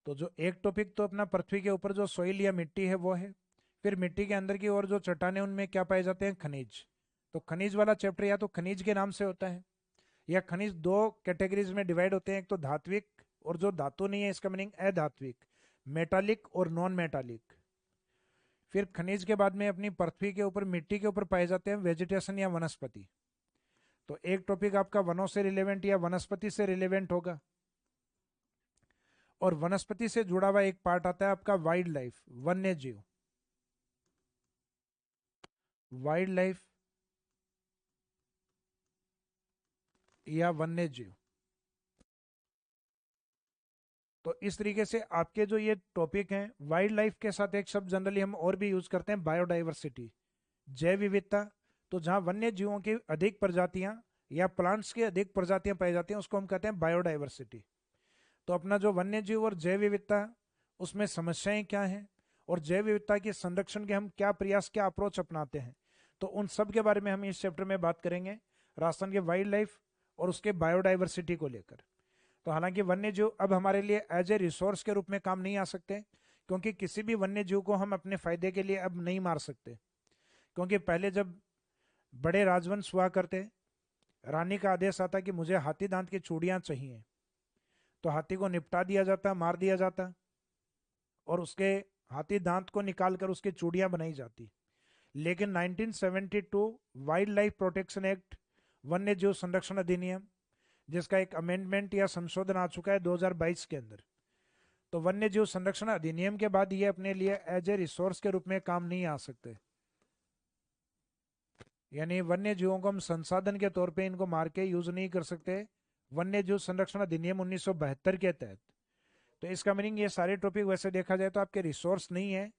तो जो एक टॉपिक तो अपना पृथ्वी के ऊपर जो सोइल या मिट्टी है वो है। फिर मिट्टी के अंदर की ओर जो चट्टानें उनमें क्या पाए जाते हैं? खनिज। तो खनिज वाला चैप्टर या तो खनिज के नाम से होता है, या खनिज दो कैटेगरीज में डिवाइड होते हैं, एक तो धात्विक और जो धातु नहीं है इसका मीनिंग अधात्विक, मेटालिक और नॉन मेटालिक। फिर खनिज के बाद में अपनी पृथ्वी के ऊपर मिट्टी के ऊपर पाए जाते हैं वेजिटेशन या वनस्पति। तो एक टॉपिक आपका वनों से रिलेवेंट या वनस्पति से रिलेवेंट होगा। और वनस्पति से जुड़ा हुआ एक पार्ट आता है आपका वाइल्ड लाइफ, वन्य जीव। वाइल्ड लाइफ या वन्य जीव। तो इस तरीके से आपके जो ये टॉपिक हैं, वाइल्ड लाइफ के साथ एक शब्द जनरली हम और भी यूज करते हैं, बायोडाइवर्सिटी, जैव विविधता। तो जहां वन्य जीवों की अधिक प्रजातियां या प्लांट्स की अधिक प्रजातियां पाई जाती हैं उसको हम कहते हैं बायोडाइवर्सिटी। तो अपना जो वन्य जीव और जैव विविधता, उसमें समस्याएं क्या हैं, और जैव विविधता के संरक्षण के हम क्या प्रयास, क्या अप्रोच अपनाते हैं, तो उन सब के बारे में हम इस चैप्टर में बात करेंगे, राजस्थान के वाइल्ड लाइफ और उसके बायोडाइवर्सिटी को लेकर। तो हालांकि वन्य जीव अब हमारे लिए एज ए रिसोर्स के रूप में काम नहीं आ सकते, क्योंकि किसी भी वन्य जीव को हम अपने फायदे के लिए अब नहीं मार सकते। क्योंकि पहले जब बड़े राजवंश हुआ करते, रानी का आदेश आता कि मुझे हाथी दांत की चूड़ियां चाहिए, तो हाथी को निपटा दिया जाता, मार दिया जाता, और उसके हाथी दांत को निकालकर उसकी चूड़ियां बनाई जाती। लेकिन 1972 वाइल्ड लाइफ प्रोटेक्शन एक्ट, वन्य जीव संरक्षण अधिनियम, जिसका एक अमेंडमेंट या संशोधन आ चुका है 2022 के अंदर, तो वन्य जीव संरक्षण अधिनियम के बाद ये अपने लिए एज ए रिसोर्स के रूप में काम नहीं आ सकते। यानी वन्य जीवों को हम संसाधन के तौर पे इनको मार के यूज नहीं कर सकते, वन्य जीव संरक्षण अधिनियम 1972 के तहत। तो इसका मीनिंग ये सारे टॉपिक वैसे देखा जाए तो आपके रिसोर्स नहीं है,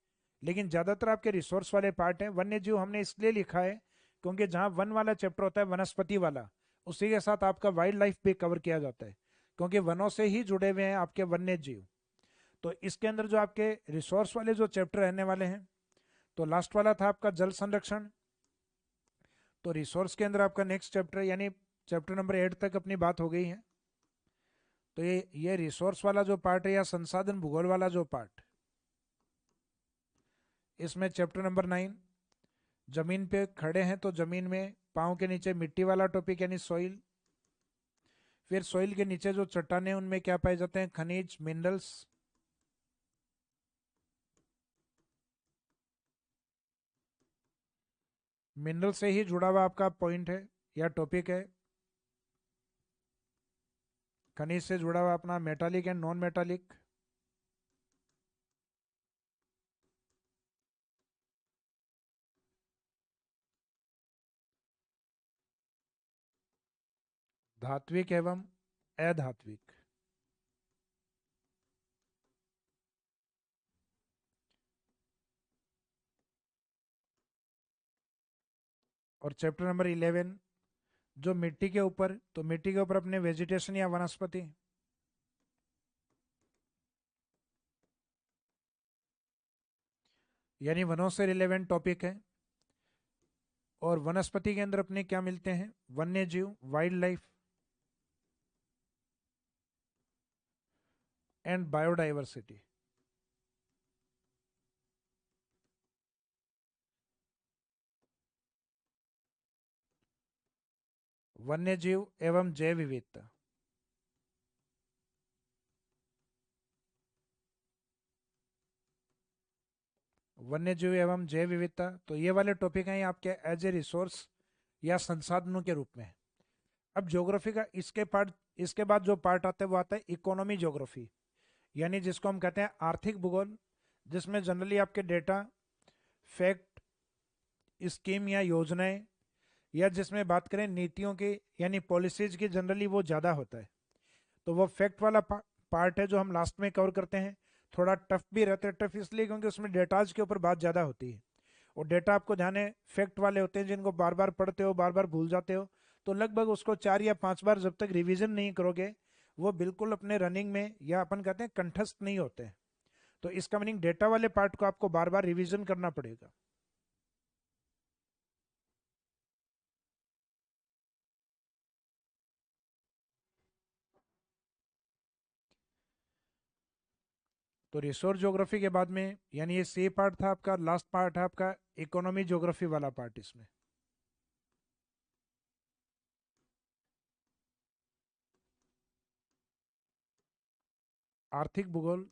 लेकिन ज्यादातर आपके रिसोर्स वाले पार्ट हैं। वन्य जीव हमने इसलिए लिखा है क्योंकि जहाँ वन वाला चैप्टर होता है, वनस्पति वाला, उसी के साथ आपका वाइल्ड लाइफ भी कवर किया जाता है, क्योंकि वनों से ही जुड़े हुए हैं आपके वन्य जीव। तो इसके अंदर जो आपके रिसोर्स वाले जो चैप्टर रहने वाले हैं, तो लास्ट वाला था आपका जल संरक्षण। तो रिसोर्स के अंदर आपका नेक्स्ट चैप्टर यानी चैप्टर नंबर 8 तक अपनी बात हो गई है। तो ये रिसोर्स वाला जो पार्ट है या संसाधन भूगोल वाला जो पार्ट, इसमें चैप्टर नंबर 9, जमीन पे खड़े हैं तो जमीन में पाँव के नीचे मिट्टी वाला टॉपिक यानी सॉइल। फिर सॉइल के नीचे जो चट्टाने उनमें क्या पाए जाते हैं, खनिज, मिनरल्स। मिनरल से ही जुड़ा हुआ आपका पॉइंट है या टॉपिक है। खनिज से जुड़ा हुआ अपना मेटालिक एंड नॉन मेटालिक। धात्विक एवं अधात्विक। और चैप्टर नंबर 11 जो मिट्टी के ऊपर, तो मिट्टी के ऊपर अपने वेजिटेशन या वनस्पति। यानी वनों से रिलेवेंट टॉपिक है। और वनस्पति के अंदर अपने क्या मिलते हैं, वन्य जीव, वाइल्ड लाइफ एंड बायोडाइवर्सिटी। वन्य जीव एवं जैव विविधता। वन्य जीव एवं जैव विविधता, तो ये वाले टॉपिक हैं आपके एज ए रिसोर्स या संसाधनों के रूप में। अब ज्योग्राफी का इसके बाद जो पार्ट आता है वो आता है इकोनॉमी ज्योग्राफी, यानी जिसको हम कहते हैं आर्थिक भूगोल, जिसमें जनरली आपके डेटा, फैक्ट, स्कीम या योजनाएं, या जिसमें बात करें नीतियों की यानी पॉलिसीज की, जनरली वो ज़्यादा होता है। तो वो फैक्ट वाला पार्ट है जो हम लास्ट में कवर करते हैं। थोड़ा टफ भी रहता है, टफ इसलिए क्योंकि उसमें डेटाज के ऊपर बात ज़्यादा होती है, और डेटा आपको ध्यान है फैक्ट वाले होते हैं जिनको बार बार पढ़ते हो, बार बार भूल जाते हो। तो लगभग उसको 4 या 5 बार जब तक रिवीजन नहीं करोगे, वो बिल्कुल अपने रनिंग में या अपन कहते हैं कंठस्थ नहीं होते हैं। तो इसका मीनिंग डेटा वाले पार्ट को आपको बार बार रिवीजन करना पड़ेगा। तो रिसोर्स ज्योग्राफी के बाद में, यानी ये सी पार्ट था आपका, लास्ट पार्ट है आपका इकोनॉमी ज्योग्राफी वाला पार्ट। इसमें आर्थिक भूगोल,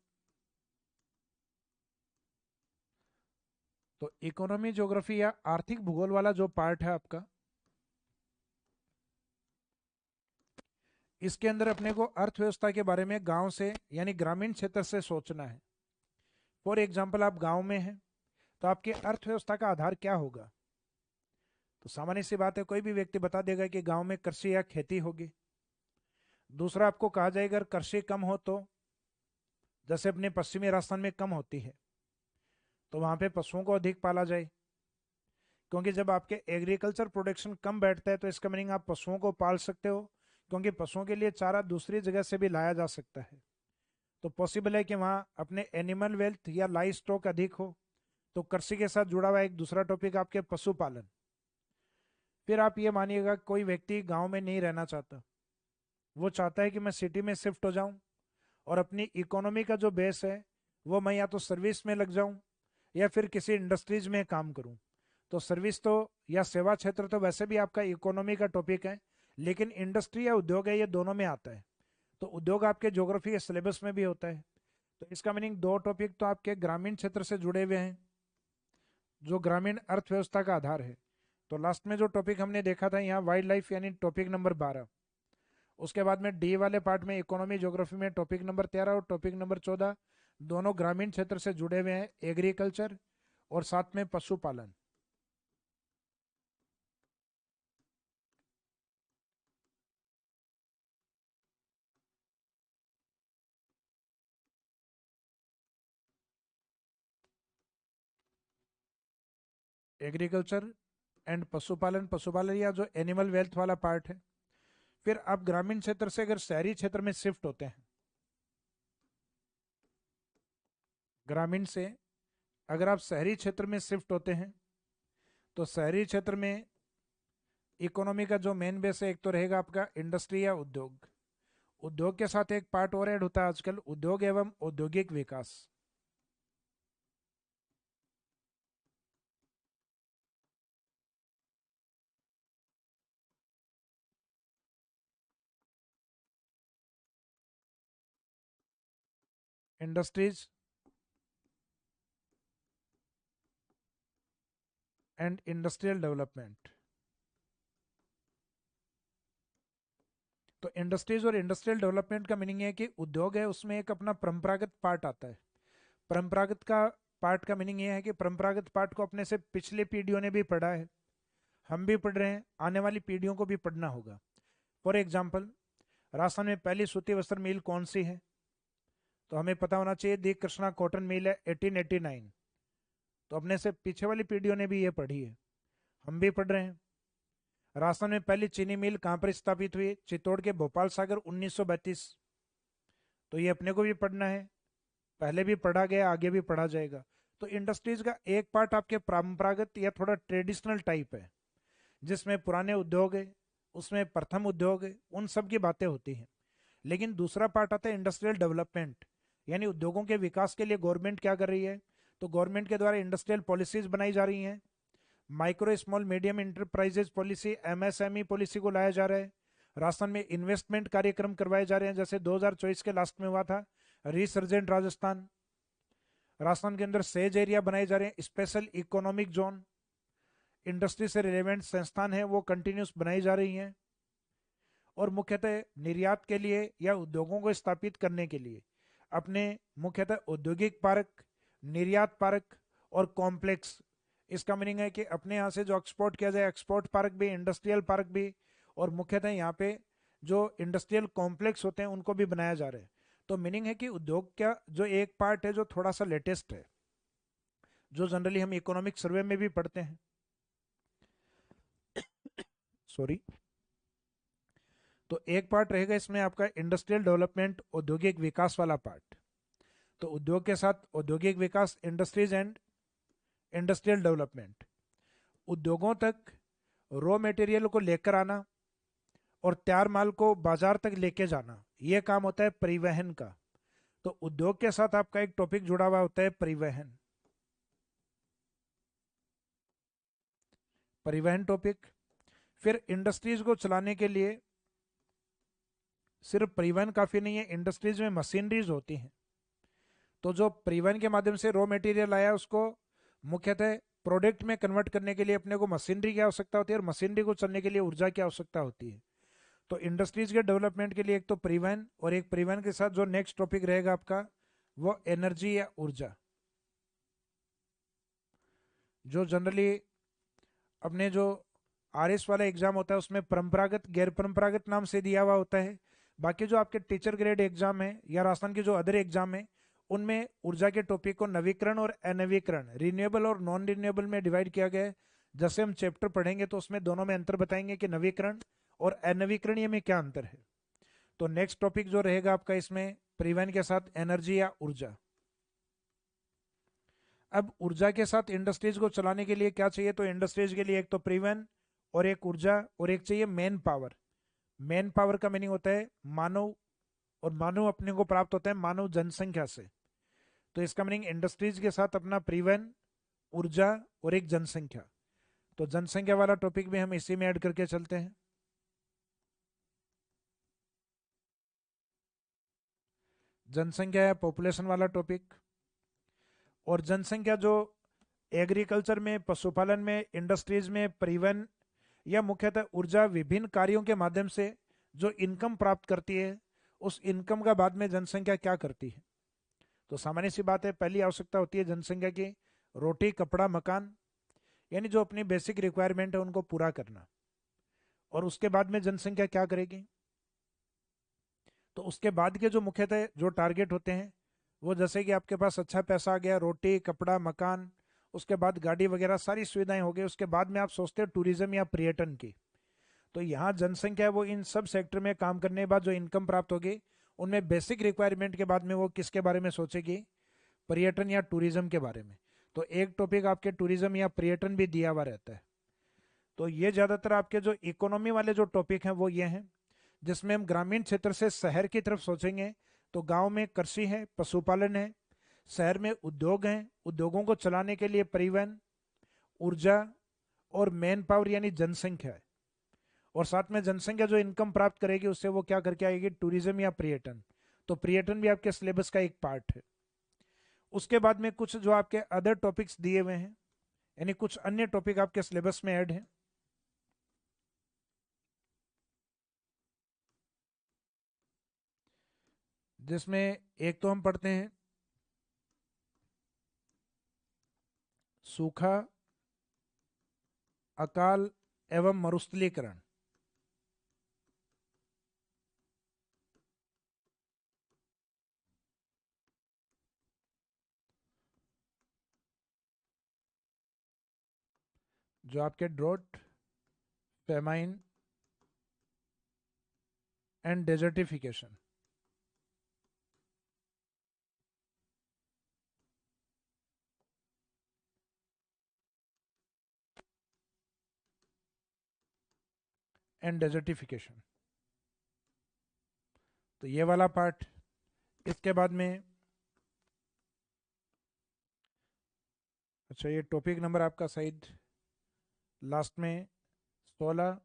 तो इकोनॉमी ज्योग्राफी या आर्थिक भूगोल वाला जो पार्ट है आपका, इसके अंदर अपने को अर्थव्यवस्था के बारे में गांव से यानी ग्रामीण क्षेत्र से सोचना है। फॉर एग्जाम्पल आप गांव में हैं, तो आपकी अर्थव्यवस्था का आधार क्या होगा। तो सामान्य सी बात है, कोई भी व्यक्ति बता देगा कि गांव में कृषि या खेती होगी। दूसरा आपको कहा जाएगा अगर कृषि कम हो तो, जैसे अपने पश्चिमी राजस्थान में कम होती है, तो वहां पे पशुओं को अधिक पाला जाए, क्योंकि जब आपके एग्रीकल्चर प्रोडक्शन कम बैठता है तो इसका मीनिंग आप पशुओं को पाल सकते हो, क्योंकि पशुओं के लिए चारा दूसरी जगह से भी लाया जा सकता है। तो पॉसिबल है कि वहाँ अपने एनिमल वेल्थ या लाइव स्टॉक अधिक हो। तो कृषि के साथ जुड़ा हुआ एक दूसरा टॉपिक आपके पशुपालन। फिर आप ये मानिएगा कोई व्यक्ति गांव में नहीं रहना चाहता, वो चाहता है कि मैं सिटी में शिफ्ट हो जाऊं और अपनी इकोनॉमी का जो बेस है वो मैं या तो सर्विस में लग जाऊं या फिर किसी इंडस्ट्रीज में काम करूं। तो सर्विस तो या सेवा क्षेत्र तो वैसे भी आपका इकोनॉमी का टॉपिक है, लेकिन इंडस्ट्री या उद्योग है, ये दोनों में आता है। तो उद्योग आपके ज्योग्राफी के सिलेबस में भी होता है। तो इसका मीनिंग दो टॉपिक तो आपके ग्रामीण क्षेत्र से जुड़े हुए हैं, जो ग्रामीण अर्थव्यवस्था का आधार है। तो लास्ट में जो टॉपिक हमने देखा था यहाँ वाइल्ड लाइफ यानी टॉपिक नंबर 12। उसके बाद में डी वाले पार्ट में इकोनॉमी ज्योग्राफी में टॉपिक नंबर 13 और टॉपिक नंबर 14 दोनों ग्रामीण क्षेत्र से जुड़े हुए हैं, एग्रीकल्चर और साथ में पशुपालन। एग्रीकल्चर एंड पशुपालन, पशुपालन या जो एनिमल वेल्थ वाला पार्ट है। फिर आप ग्रामीण क्षेत्र से अगर शहरी क्षेत्र में शिफ्ट होते हैं, ग्रामीण से अगर आप शहरी क्षेत्र में शिफ्ट होते हैं, तो शहरी क्षेत्र में इकोनॉमी का जो मेन बेस है, एक तो रहेगा आपका इंडस्ट्री या उद्योग। उद्योग के साथ एक पार्ट और ऐड होता है आजकल, उद्योग एवं औद्योगिक विकास। Industries and industrial development. तो इंडस्ट्रीज और इंडस्ट्रियल डेवलपमेंट का मीनिंग है कि उद्योग है उसमें एक अपना परंपरागत पार्ट आता है। परंपरागत का पार्ट का मीनिंग ये है कि परंपरागत पार्ट को अपने से पिछले पीढ़ियों ने भी पढ़ा है, हम भी पढ़ रहे हैं, आने वाली पीढ़ियों को भी पढ़ना होगा। फॉर एग्जाम्पल, राजस्थान में पहली सूती वस्त्र मिल कौन सी है? तो हमें पता होना चाहिए, दी कृष्णा कॉटन मिल है 1889। तो अपने से पीछे वाली पीढ़ियों ने भी ये पढ़ी है, हम भी पढ़ रहे हैं। राजस्थान में पहली चीनी मिल कहाँ पर स्थापित हुई? चित्तौड़ के भोपाल सागर 1932। तो ये अपने को भी पढ़ना है, पहले भी पढ़ा गया, आगे भी पढ़ा जाएगा। तो इंडस्ट्रीज का एक पार्ट आपके परंपरागत या थोड़ा ट्रेडिशनल टाइप है, जिसमें पुराने उद्योग है, उसमें प्रथम उद्योग है, उन सब की बातें होती हैं। लेकिन दूसरा पार्ट आता है इंडस्ट्रियल डेवलपमेंट, यानी उद्योगों के विकास के लिए गवर्नमेंट क्या कर रही है। तो गवर्नमेंट के द्वारा इंडस्ट्रियल पॉलिसीज बनाई जा रही हैं, micro small medium enterprises policy, MSME policy को लाया जा रहा है। राजस्थान में इन्वेस्टमेंट कार्यक्रम करवाए जा रहे हैं, जैसे 2024 के लास्ट में हुआ था रिसर्जेंट राजस्थान। राजस्थान के अंदर सेज एरिया बनाए जा रहे हैं, स्पेशल इकोनॉमिक जोन। इंडस्ट्री से रिलेवेंट संस्थान है वो कंटिन्यूस बनाई जा रही हैं। और मुख्यतः निर्यात के लिए या उद्योगों को स्थापित करने के लिए अपने मुख्यतः औद्योगिक पार्क, निर्यात पार्क और कॉम्प्लेक्स। इसका मीनिंग है कि अपने यहाँ से जो एक्सपोर्ट किया जाए, एक्सपोर्ट पार्क भी, इंडस्ट्रियल पार्क भी, और मुख्यतः यहाँ पे जो इंडस्ट्रियल कॉम्प्लेक्स होते हैं उनको भी बनाया जा रहा है। तो मीनिंग है कि उद्योग का जो एक पार्ट है जो थोड़ा सा लेटेस्ट है, जो जनरली हम इकोनॉमिक सर्वे में भी पढ़ते हैं, सॉरी। तो एक पार्ट रहेगा इसमें आपका इंडस्ट्रियल डेवलपमेंट, औद्योगिक विकास वाला पार्ट। तो उद्योग के साथ औद्योगिक विकास, इंडस्ट्रीज एंड इंडस्ट्रियल डेवलपमेंट। उद्योगों तक रॉ मटेरियल को लेकर आना और तैयार माल को बाजार तक लेके जाना, यह काम होता है परिवहन का। तो उद्योग के साथ आपका एक टॉपिक जुड़ा हुआ होता है परिवहन। परिवहन टॉपिक। फिर इंडस्ट्रीज को चलाने के लिए सिर्फ परिवहन काफी नहीं है, इंडस्ट्रीज में मशीनरीज होती हैं। तो जो परिवहन के माध्यम से रॉ मटेरियल आया उसको मुख्यतः प्रोडक्ट में कन्वर्ट करने के लिए अपने को मशीनरी की आवश्यकता होती है, और मशीनरी को चलने के लिए ऊर्जा की आवश्यकता होती है। तो इंडस्ट्रीज के डेवलपमेंट के लिए एक तो परिवहन, और एक परिवहन के साथ जो नेक्स्ट टॉपिक रहेगा आपका वो एनर्जी या ऊर्जा। जो जनरली अपने जो आरएस वाला एग्जाम होता है उसमें परंपरागत गैर परंपरागत नाम से दिया हुआ होता है। बाकी जो आपके टीचर ग्रेड एग्जाम है या राजस्थान के जो अदर एग्जाम है, उनमें ऊर्जा के टॉपिक को नवीकरण और अनवीकरण, रिन्यूएबल और नॉन रिन्यूएबल में डिवाइड किया गया है। जैसे हम चैप्टर पढ़ेंगे तो उसमें दोनों में अंतर बताएंगे कि नवीकरण और अनवीकरणीय में क्या अंतर है। तो नेक्स्ट टॉपिक जो रहेगा आपका इसमें परिवहन के साथ एनर्जी या ऊर्जा। अब ऊर्जा के साथ इंडस्ट्रीज को चलाने के लिए क्या चाहिए? तो इंडस्ट्रीज के लिए एक तो परिवहन और एक ऊर्जा और एक चाहिए मैन पावर। मैन पावर का मीनिंग होता है मानव, और मानव अपने को प्राप्त होता है मानव जनसंख्या से। तो इसका मीनिंग इंडस्ट्रीज के साथ अपना परिवहन, ऊर्जा और एक जनसंख्या। तो जनसंख्या वाला टॉपिक भी हम इसी में ऐड करके चलते हैं। जनसंख्या या पॉपुलेशन वाला टॉपिक। और जनसंख्या जो एग्रीकल्चर में, पशुपालन में, इंडस्ट्रीज में, परिवहन या मुख्यतः ऊर्जा, विभिन्न कार्यों के माध्यम से जो इनकम प्राप्त करती है, उस इनकम का बाद में जनसंख्या क्या करती है? तो सामान्य सी बात है, पहली आवश्यकता होती है जनसंख्या की रोटी, कपड़ा, मकान, यानी जो अपनी बेसिक रिक्वायरमेंट है उनको पूरा करना। और उसके बाद में जनसंख्या क्या करेगी? तो उसके बाद के जो मुख्यतः जो टारगेट होते हैं वो, जैसे कि आपके पास अच्छा पैसा आ गया, रोटी, कपड़ा, मकान, उसके बाद गाड़ी वगैरह सारी सुविधाएं हो गई, उसके बाद में आप सोचते हो टूरिज्म या पर्यटन की। तो यहाँ जनसंख्या है वो इन सब सेक्टर में काम करने के बाद जो इनकम प्राप्त होगी, उनमें बेसिक रिक्वायरमेंट के बाद में वो किसके बारे में सोचेगी, पर्यटन या टूरिज्म के बारे में। तो एक टॉपिक आपके टूरिज्म या पर्यटन भी दिया हुआ रहता है। तो ये ज़्यादातर आपके जो इकोनॉमी वाले जो टॉपिक हैं वो ये हैं, जिसमें हम ग्रामीण क्षेत्र से शहर की तरफ सोचेंगे तो गांव में कृषि है, पशुपालन है, शहर में उद्योग हैं, उद्योगों को चलाने के लिए परिवहन, ऊर्जा और मैन पावर यानी जनसंख्या है। और साथ में जनसंख्या जो इनकम प्राप्त करेगी उससे वो क्या करके आएगी, टूरिज्म या पर्यटन। तो पर्यटन भी आपके सिलेबस का एक पार्ट है। उसके बाद में कुछ जो आपके अदर टॉपिक्स दिए हुए हैं, यानी कुछ अन्य टॉपिक आपके सिलेबस में ऐड है, जिसमें एक तो हम पढ़ते हैं सूखा, अकाल एवं मरुस्थलीकरण। जो आपके drought, famine and desertification. And desertification, तो ये वाला पार्ट। इसके बाद में अच्छा, ये टॉपिक नंबर आपका शायद लास्ट में 16,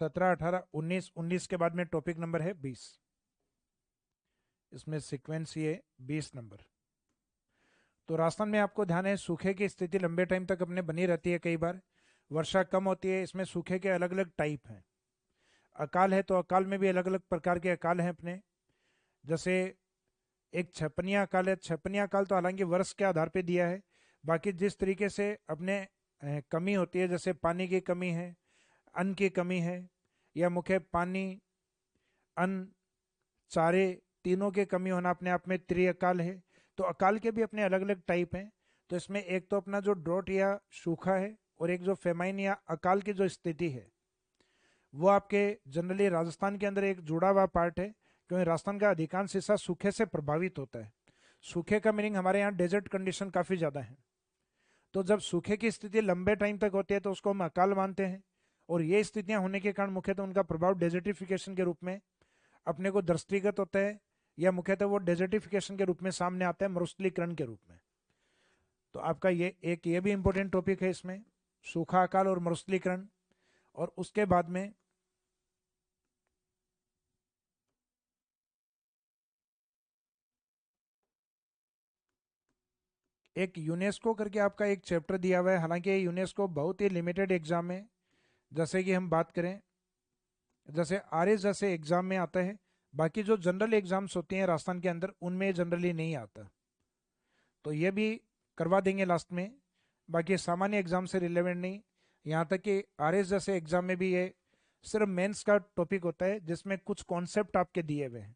17, 18, 19, 19 के बाद में टॉपिक नंबर है 20। इसमें सीक्वेंस ये 20 नंबर। तो राजस्थान में आपको ध्यान है सूखे की स्थिति लंबे टाइम तक अपने बनी रहती है, कई बार वर्षा कम होती है। इसमें सूखे के अलग अलग टाइप हैं। अकाल है तो अकाल में भी अलग अलग प्रकार के अकाल हैं अपने, जैसे एक छपनिया अकाल है। छपनिया अकाल तो हालांकि वर्ष के आधार पे दिया है, बाकी जिस तरीके से अपने कमी होती है, जैसे पानी की कमी है, अन्न की कमी है, या मुख्य पानी, अन्न, चारे, तीनों की कमी होना अपने आप में त्रिअकाल है। तो अकाल के भी अपने अलग अलग टाइप हैं। तो इसमें एक तो अपना जो ड्रॉट या सूखा है, और एक जो फेमाइन या अकाल की जो स्थिति है, वो आपके जनरली राजस्थान के अंदर एक जुड़ा हुआ पार्ट है, क्योंकि राजस्थान का अधिकांश हिस्सा सूखे से प्रभावित होता है। सूखे का मीनिंग हमारे यहाँ डेजर्ट कंडीशन काफ़ी ज़्यादा है। तो जब सूखे की स्थिति लंबे टाइम तक होती है तो उसको हम अकाल मानते हैं। और ये स्थितियां होने के कारण मुख्यतः उनका प्रभाव डेजर्टिफिकेशन के रूप में अपने को दृष्टिगत होता है, या मुख्यतः वो डेजर्टिफिकेशन के रूप में सामने आता है, मरुस्थलीकरण के रूप में। तो आपका ये भी इंपॉर्टेंट टॉपिक है इसमें, सूखा, अकाल और मरुस्थलीकरण। और उसके बाद में एक यूनेस्को करके आपका एक चैप्टर दिया हुआ है। हालांकि यूनेस्को बहुत ही लिमिटेड एग्जाम है। जैसे कि हम बात करें, जैसे आरएस जैसे एग्जाम में आता है, बाकी जो जनरल एग्जाम्स होती हैं राजस्थान के अंदर उनमें जनरली नहीं आता। तो ये भी करवा देंगे लास्ट में। बाकी सामान्य एग्जाम से रिलेवेंट नहीं। यहाँ तक कि आरएस जैसे एग्जाम में भी ये सिर्फ मेंस का टॉपिक होता है, जिसमें कुछ कॉन्सेप्ट आपके दिए हुए हैं,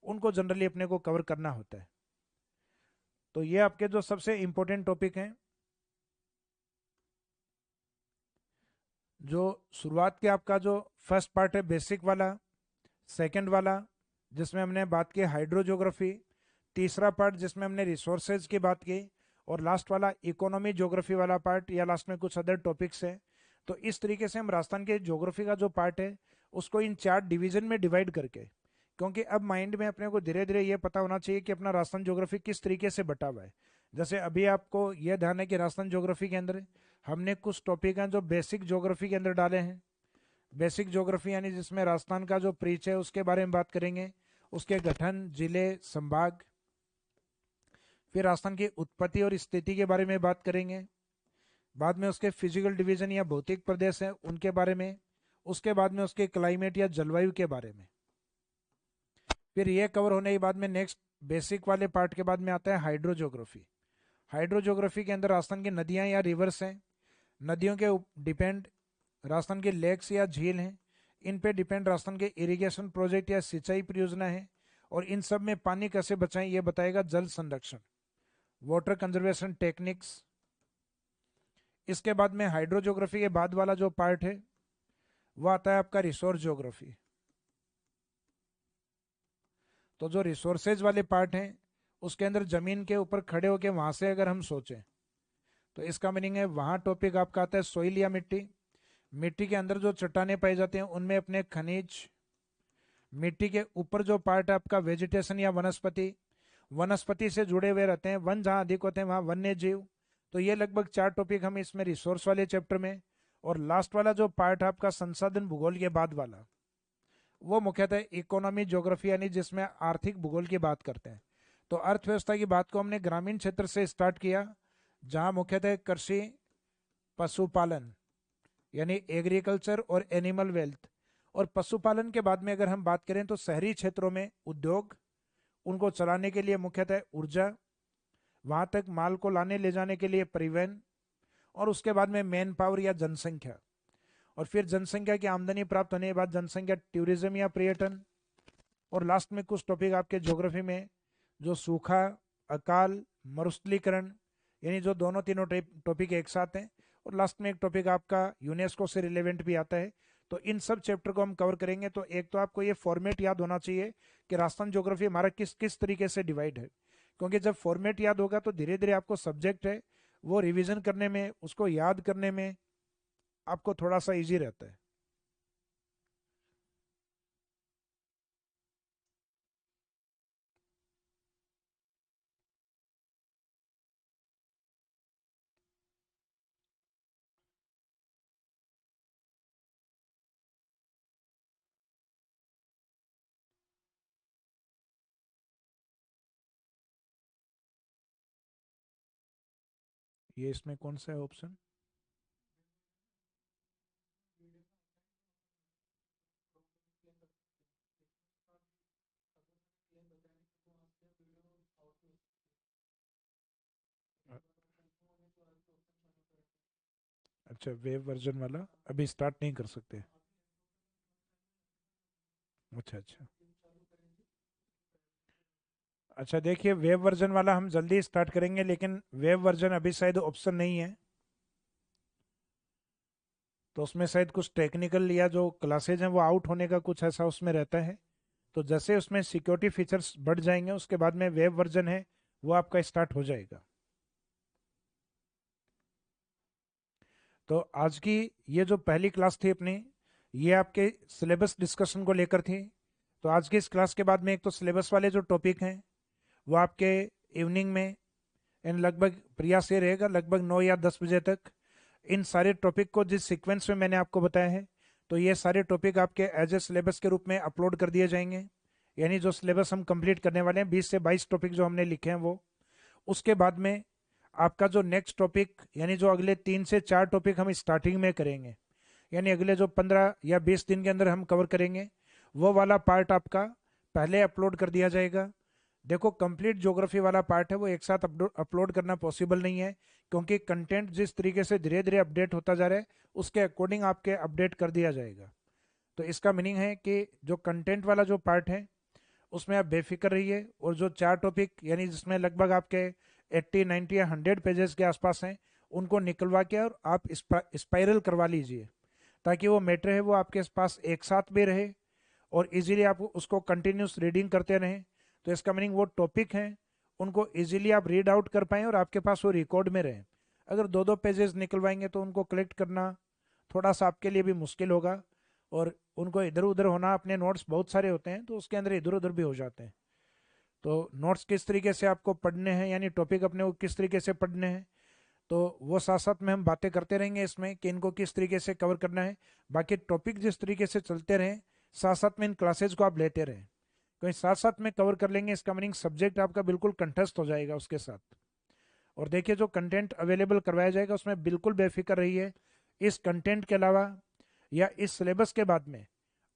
उनको जनरली अपने को कवर करना होता है। तो ये आपके जो सबसे इंपॉर्टेंट टॉपिक हैं। जो शुरुआत के आपका जो फर्स्ट पार्ट है बेसिक वाला, सेकंड वाला जिसमें हमने बात की हाइड्रो ज्योग्राफी, तीसरा पार्ट जिसमें हमने रिसोर्सेज की बात की, और लास्ट वाला इकोनॉमी ज्योग्राफी वाला पार्ट, या लास्ट में कुछ अदर टॉपिक्स है। तो इस तरीके से हम राजस्थान के ज्योग्राफी का जो पार्ट है उसको इन 4 डिवीजन में डिवाइड करके, क्योंकि अब माइंड में अपने को धीरे धीरे ये पता होना चाहिए कि अपना राजस्थान ज्योग्राफी किस तरीके से बटा हुआ है। जैसे अभी आपको यह ध्यान है कि राजस्थान ज्योग्राफी के अंदर हमने कुछ टॉपिक हैं जो बेसिक ज्योग्राफी के अंदर डाले हैं। बेसिक ज्योग्राफी यानी जिसमें राजस्थान का जो परिचय है उसके बारे में बात करेंगे, उसके गठन, जिले, संभाग, फिर राजस्थान की उत्पत्ति और स्थिति के बारे में बात करेंगे, बाद में उसके फिजिकल डिवीजन या भौतिक प्रदेश हैं उनके बारे में, उसके बाद में उसके क्लाइमेट या जलवायु के बारे में। फिर ये कवर होने के बाद में नेक्स्ट बेसिक वाले पार्ट के बाद में आता है हाइड्रो ज्योग्राफी। हाइड्रो ज्योग्राफी के अंदर राजस्थान की नदियां या रिवर्स हैं, नदियों के डिपेंड राजस्थान के लेक्स या झील हैं, इन पे डिपेंड राजस्थान के इरिगेशन प्रोजेक्ट या सिंचाई परियोजना है, और इन सब में पानी कैसे बचाएं ये बताएगा जल संरक्षण, वाटर कंजर्वेशन टेक्निक्स। इसके बाद में हाइड्रो ज्योग्राफी के बाद वाला जो पार्ट है वो आता है आपका रिसोर्स ज्योग्राफी। तो जो रिसोर्सेज वाले पार्ट हैं उसके अंदर जमीन के ऊपर खड़े होके वहां से अगर हम सोचें तो इसका मीनिंग है वहां टॉपिक आपका आता है सोइल या मिट्टी। मिट्टी के अंदर जो चट्टाने पाई जाती हैं उनमें अपने खनिज। मिट्टी के ऊपर जो पार्ट है आपका वेजिटेशन या वनस्पति। वनस्पति से जुड़े हुए रहते हैं, वन जहाँ अधिक होते हैं वहाँ वन्य जीव। तो ये लगभग 4 टॉपिक हम इसमें रिसोर्स वाले चैप्टर में। और लास्ट वाला जो पार्ट है आपका संसाधन भूगोल के बाद वाला, वो मुख्यतः इकोनॉमी ज्योग्राफी यानी जिसमें आर्थिक भूगोल की बात करते हैं। तो अर्थव्यवस्था की बात को हमने ग्रामीण क्षेत्र से स्टार्ट किया, जहाँ मुख्यतः कृषि, पशुपालन यानी एग्रीकल्चर और एनिमल वेल्थ। और पशुपालन के बाद में अगर हम बात करें तो शहरी क्षेत्रों में उद्योग, उनको चलाने के लिए मुख्यतः ऊर्जा, वहां तक माल को लाने ले जाने के लिए परिवहन, और उसके बाद में मैन पावर या जनसंख्या। और फिर जनसंख्या की आमदनी प्राप्त होने के बाद जनसंख्या टूरिज्म या पर्यटन। और लास्ट में कुछ टॉपिक आपके ज्योग्राफी में जो सूखा, अकाल, मरुस्थलीकरण, यानी जो दोनों तीनों टॉपिक एक साथ हैं। और लास्ट में एक टॉपिक आपका यूनेस्को से रिलेवेंट भी आता है। तो इन सब चैप्टर को हम कवर करेंगे। तो एक तो आपको ये फॉर्मेट याद होना चाहिए कि राजस्थान ज्योग्राफी हमारा किस किस तरीके से डिवाइड है, क्योंकि जब फॉर्मेट याद होगा तो धीरे धीरे आपको सब्जेक्ट है वो रिवीजन करने में, उसको याद करने में आपको थोड़ा सा इजी रहता है। ये इसमें कौन सा है ऑप्शन? अच्छा, वेब वर्जन वाला अभी स्टार्ट नहीं कर सकते? अच्छा अच्छा। अच्छा देखिए, वेब वर्जन वाला हम जल्दी स्टार्ट करेंगे, लेकिन वेब वर्जन अभी शायद ऑप्शन नहीं है। तो उसमें शायद कुछ टेक्निकल या जो क्लासेज हैं वो आउट होने का कुछ ऐसा उसमें रहता है। तो जैसे उसमें सिक्योरिटी फीचर्स बढ़ जाएंगे उसके बाद में वेब वर्जन है वो आपका स्टार्ट हो जाएगा। तो आज की ये जो पहली क्लास थी अपनी, ये आपके सिलेबस डिस्कशन को लेकर थी। तो आज की इस क्लास के बाद में एक तो सिलेबस वाले जो टॉपिक हैं वो आपके इवनिंग में इन लगभग प्रयास ये रहेगा लगभग 9 या 10 बजे तक इन सारे टॉपिक को जिस सीक्वेंस में मैंने आपको बताया है, तो ये सारे टॉपिक आपके एज ए सिलेबस के रूप में अपलोड कर दिए जाएंगे। यानी जो सिलेबस हम कंप्लीट करने वाले हैं 20 से 22 टॉपिक जो हमने लिखे हैं वो, उसके बाद में आपका जो नेक्स्ट टॉपिक यानी जो अगले 3 से 4 टॉपिक हम स्टार्टिंग में करेंगे, यानी अगले जो 15 या 20 दिन के अंदर हम कवर करेंगे, वो वाला पार्ट आपका पहले अपलोड कर दिया जाएगा। देखो, कंप्लीट ज्योग्राफी वाला पार्ट है वो एक साथ अपलोड करना पॉसिबल नहीं है, क्योंकि कंटेंट जिस तरीके से धीरे धीरे अपडेट होता जा रहा है उसके अकॉर्डिंग आपके अपडेट कर दिया जाएगा। तो इसका मीनिंग है कि जो कंटेंट वाला जो पार्ट है उसमें आप बेफिक्र रहिए, और जो 4 टॉपिक यानी जिसमें लगभग आपके 80 90 या 100 पेजेस के आसपास हैं उनको निकलवा के और आप स्पाइरल करवा लीजिए, ताकि वो मैटर है वो आपके पास एक साथ भी रहे और इजीली आप उसको कंटिन्यूस रीडिंग करते रहें। तो इसका मीनिंग वो टॉपिक हैं उनको इजीली आप रीड आउट कर पाएँ और आपके पास वो रिकॉर्ड में रहे। अगर 2 2 पेजेस निकलवाएंगे तो उनको कलेक्ट करना थोड़ा सा आपके लिए भी मुश्किल होगा, और उनको इधर उधर होना, अपने नोट्स बहुत सारे होते हैं तो उसके अंदर इधर उधर भी हो जाते हैं। तो नोट्स किस तरीके से आपको पढ़ने हैं यानी टॉपिक अपने को किस तरीके से पढ़ने हैं, तो वो साथ साथ में हम बातें करते रहेंगे इसमें कि इनको किस तरीके से कवर करना है। बाकी टॉपिक जिस तरीके से चलते रहें साथ साथ में इन क्लासेज को आप लेते रहें, क्योंकि साथ साथ में कवर कर लेंगे इसका मीनिंग सब्जेक्ट आपका बिल्कुल कंठस्थ हो जाएगा उसके साथ। और देखिए, जो कंटेंट अवेलेबल करवाया जाएगा उसमें बिल्कुल बेफिक्र रहिए, इस कंटेंट के अलावा या इस सिलेबस के बाद में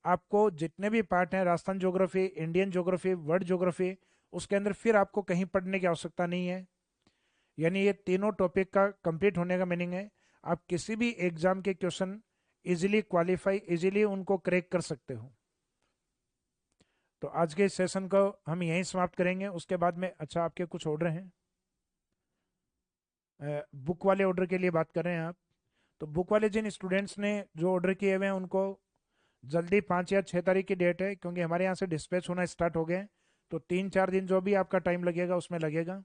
आपको जितने भी पार्ट हैं Rajasthan geography, Indian geography, world geography, उसके अंदर फिर आपको कहीं पढ़ने की आवश्यकता नहीं है। यानी ये तीनों टॉपिक का कंप्लीट होने का मीनिंग है आप किसी भी एग्जाम के क्वेश्चन इजीली क्वालिफाई, इजीली उनको क्रैक कर सकते हो। तो आज के इस सेशन को हम यहीं समाप्त करेंगे, उसके बाद में अच्छा आपके कुछ ऑर्डर हैं? बुक वाले ऑर्डर के लिए बात कर रहे हैं आप। तो बुक वाले जिन स्टूडेंट्स ने जो ऑर्डर किए हुए हैं उनको जल्दी 5 या 6 तारीख की डेट है, क्योंकि हमारे यहाँ से डिस्पैच होना स्टार्ट हो गए हैं। तो 3-4 दिन जो भी आपका टाइम लगेगा उसमें लगेगा।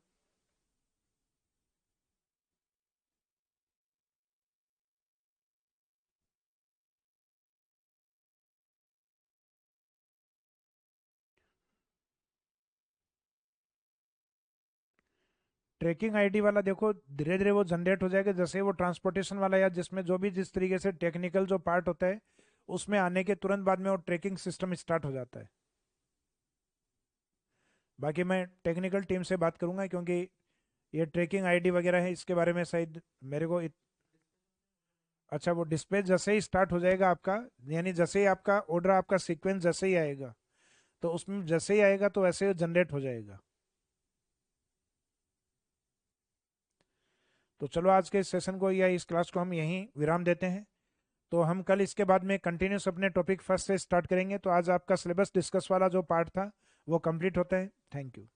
ट्रैकिंग आईडी वाला देखो धीरे धीरे वो जनरेट हो जाएगा, जैसे वो ट्रांसपोर्टेशन वाला या जिसमें जो भी जिस तरीके से टेक्निकल जो पार्ट होता है उसमें आने के तुरंत बाद में वो ट्रैकिंग सिस्टम स्टार्ट हो जाता है। बाकी मैं टेक्निकल टीम से बात करूंगा, क्योंकि ये ट्रैकिंग आईडी वगैरह है इसके बारे में शायद मेरे को अच्छा, वो डिस्प्ले जैसे ही स्टार्ट हो जाएगा आपका, यानी जैसे ही आपका ऑर्डर, आपका सीक्वेंस जैसे ही आएगा, तो उसमें जैसे ही आएगा तो वैसे जनरेट हो जाएगा। तो चलो आज के इस सेशन को या इस क्लास को हम यहीं विराम देते हैं। तो हम कल इसके बाद में कंटिन्यूस अपने टॉपिक फर्स्ट से स्टार्ट करेंगे। तो आज आपका सिलेबस डिस्कस वाला जो पार्ट था वो कंप्लीट होता है। Thank you.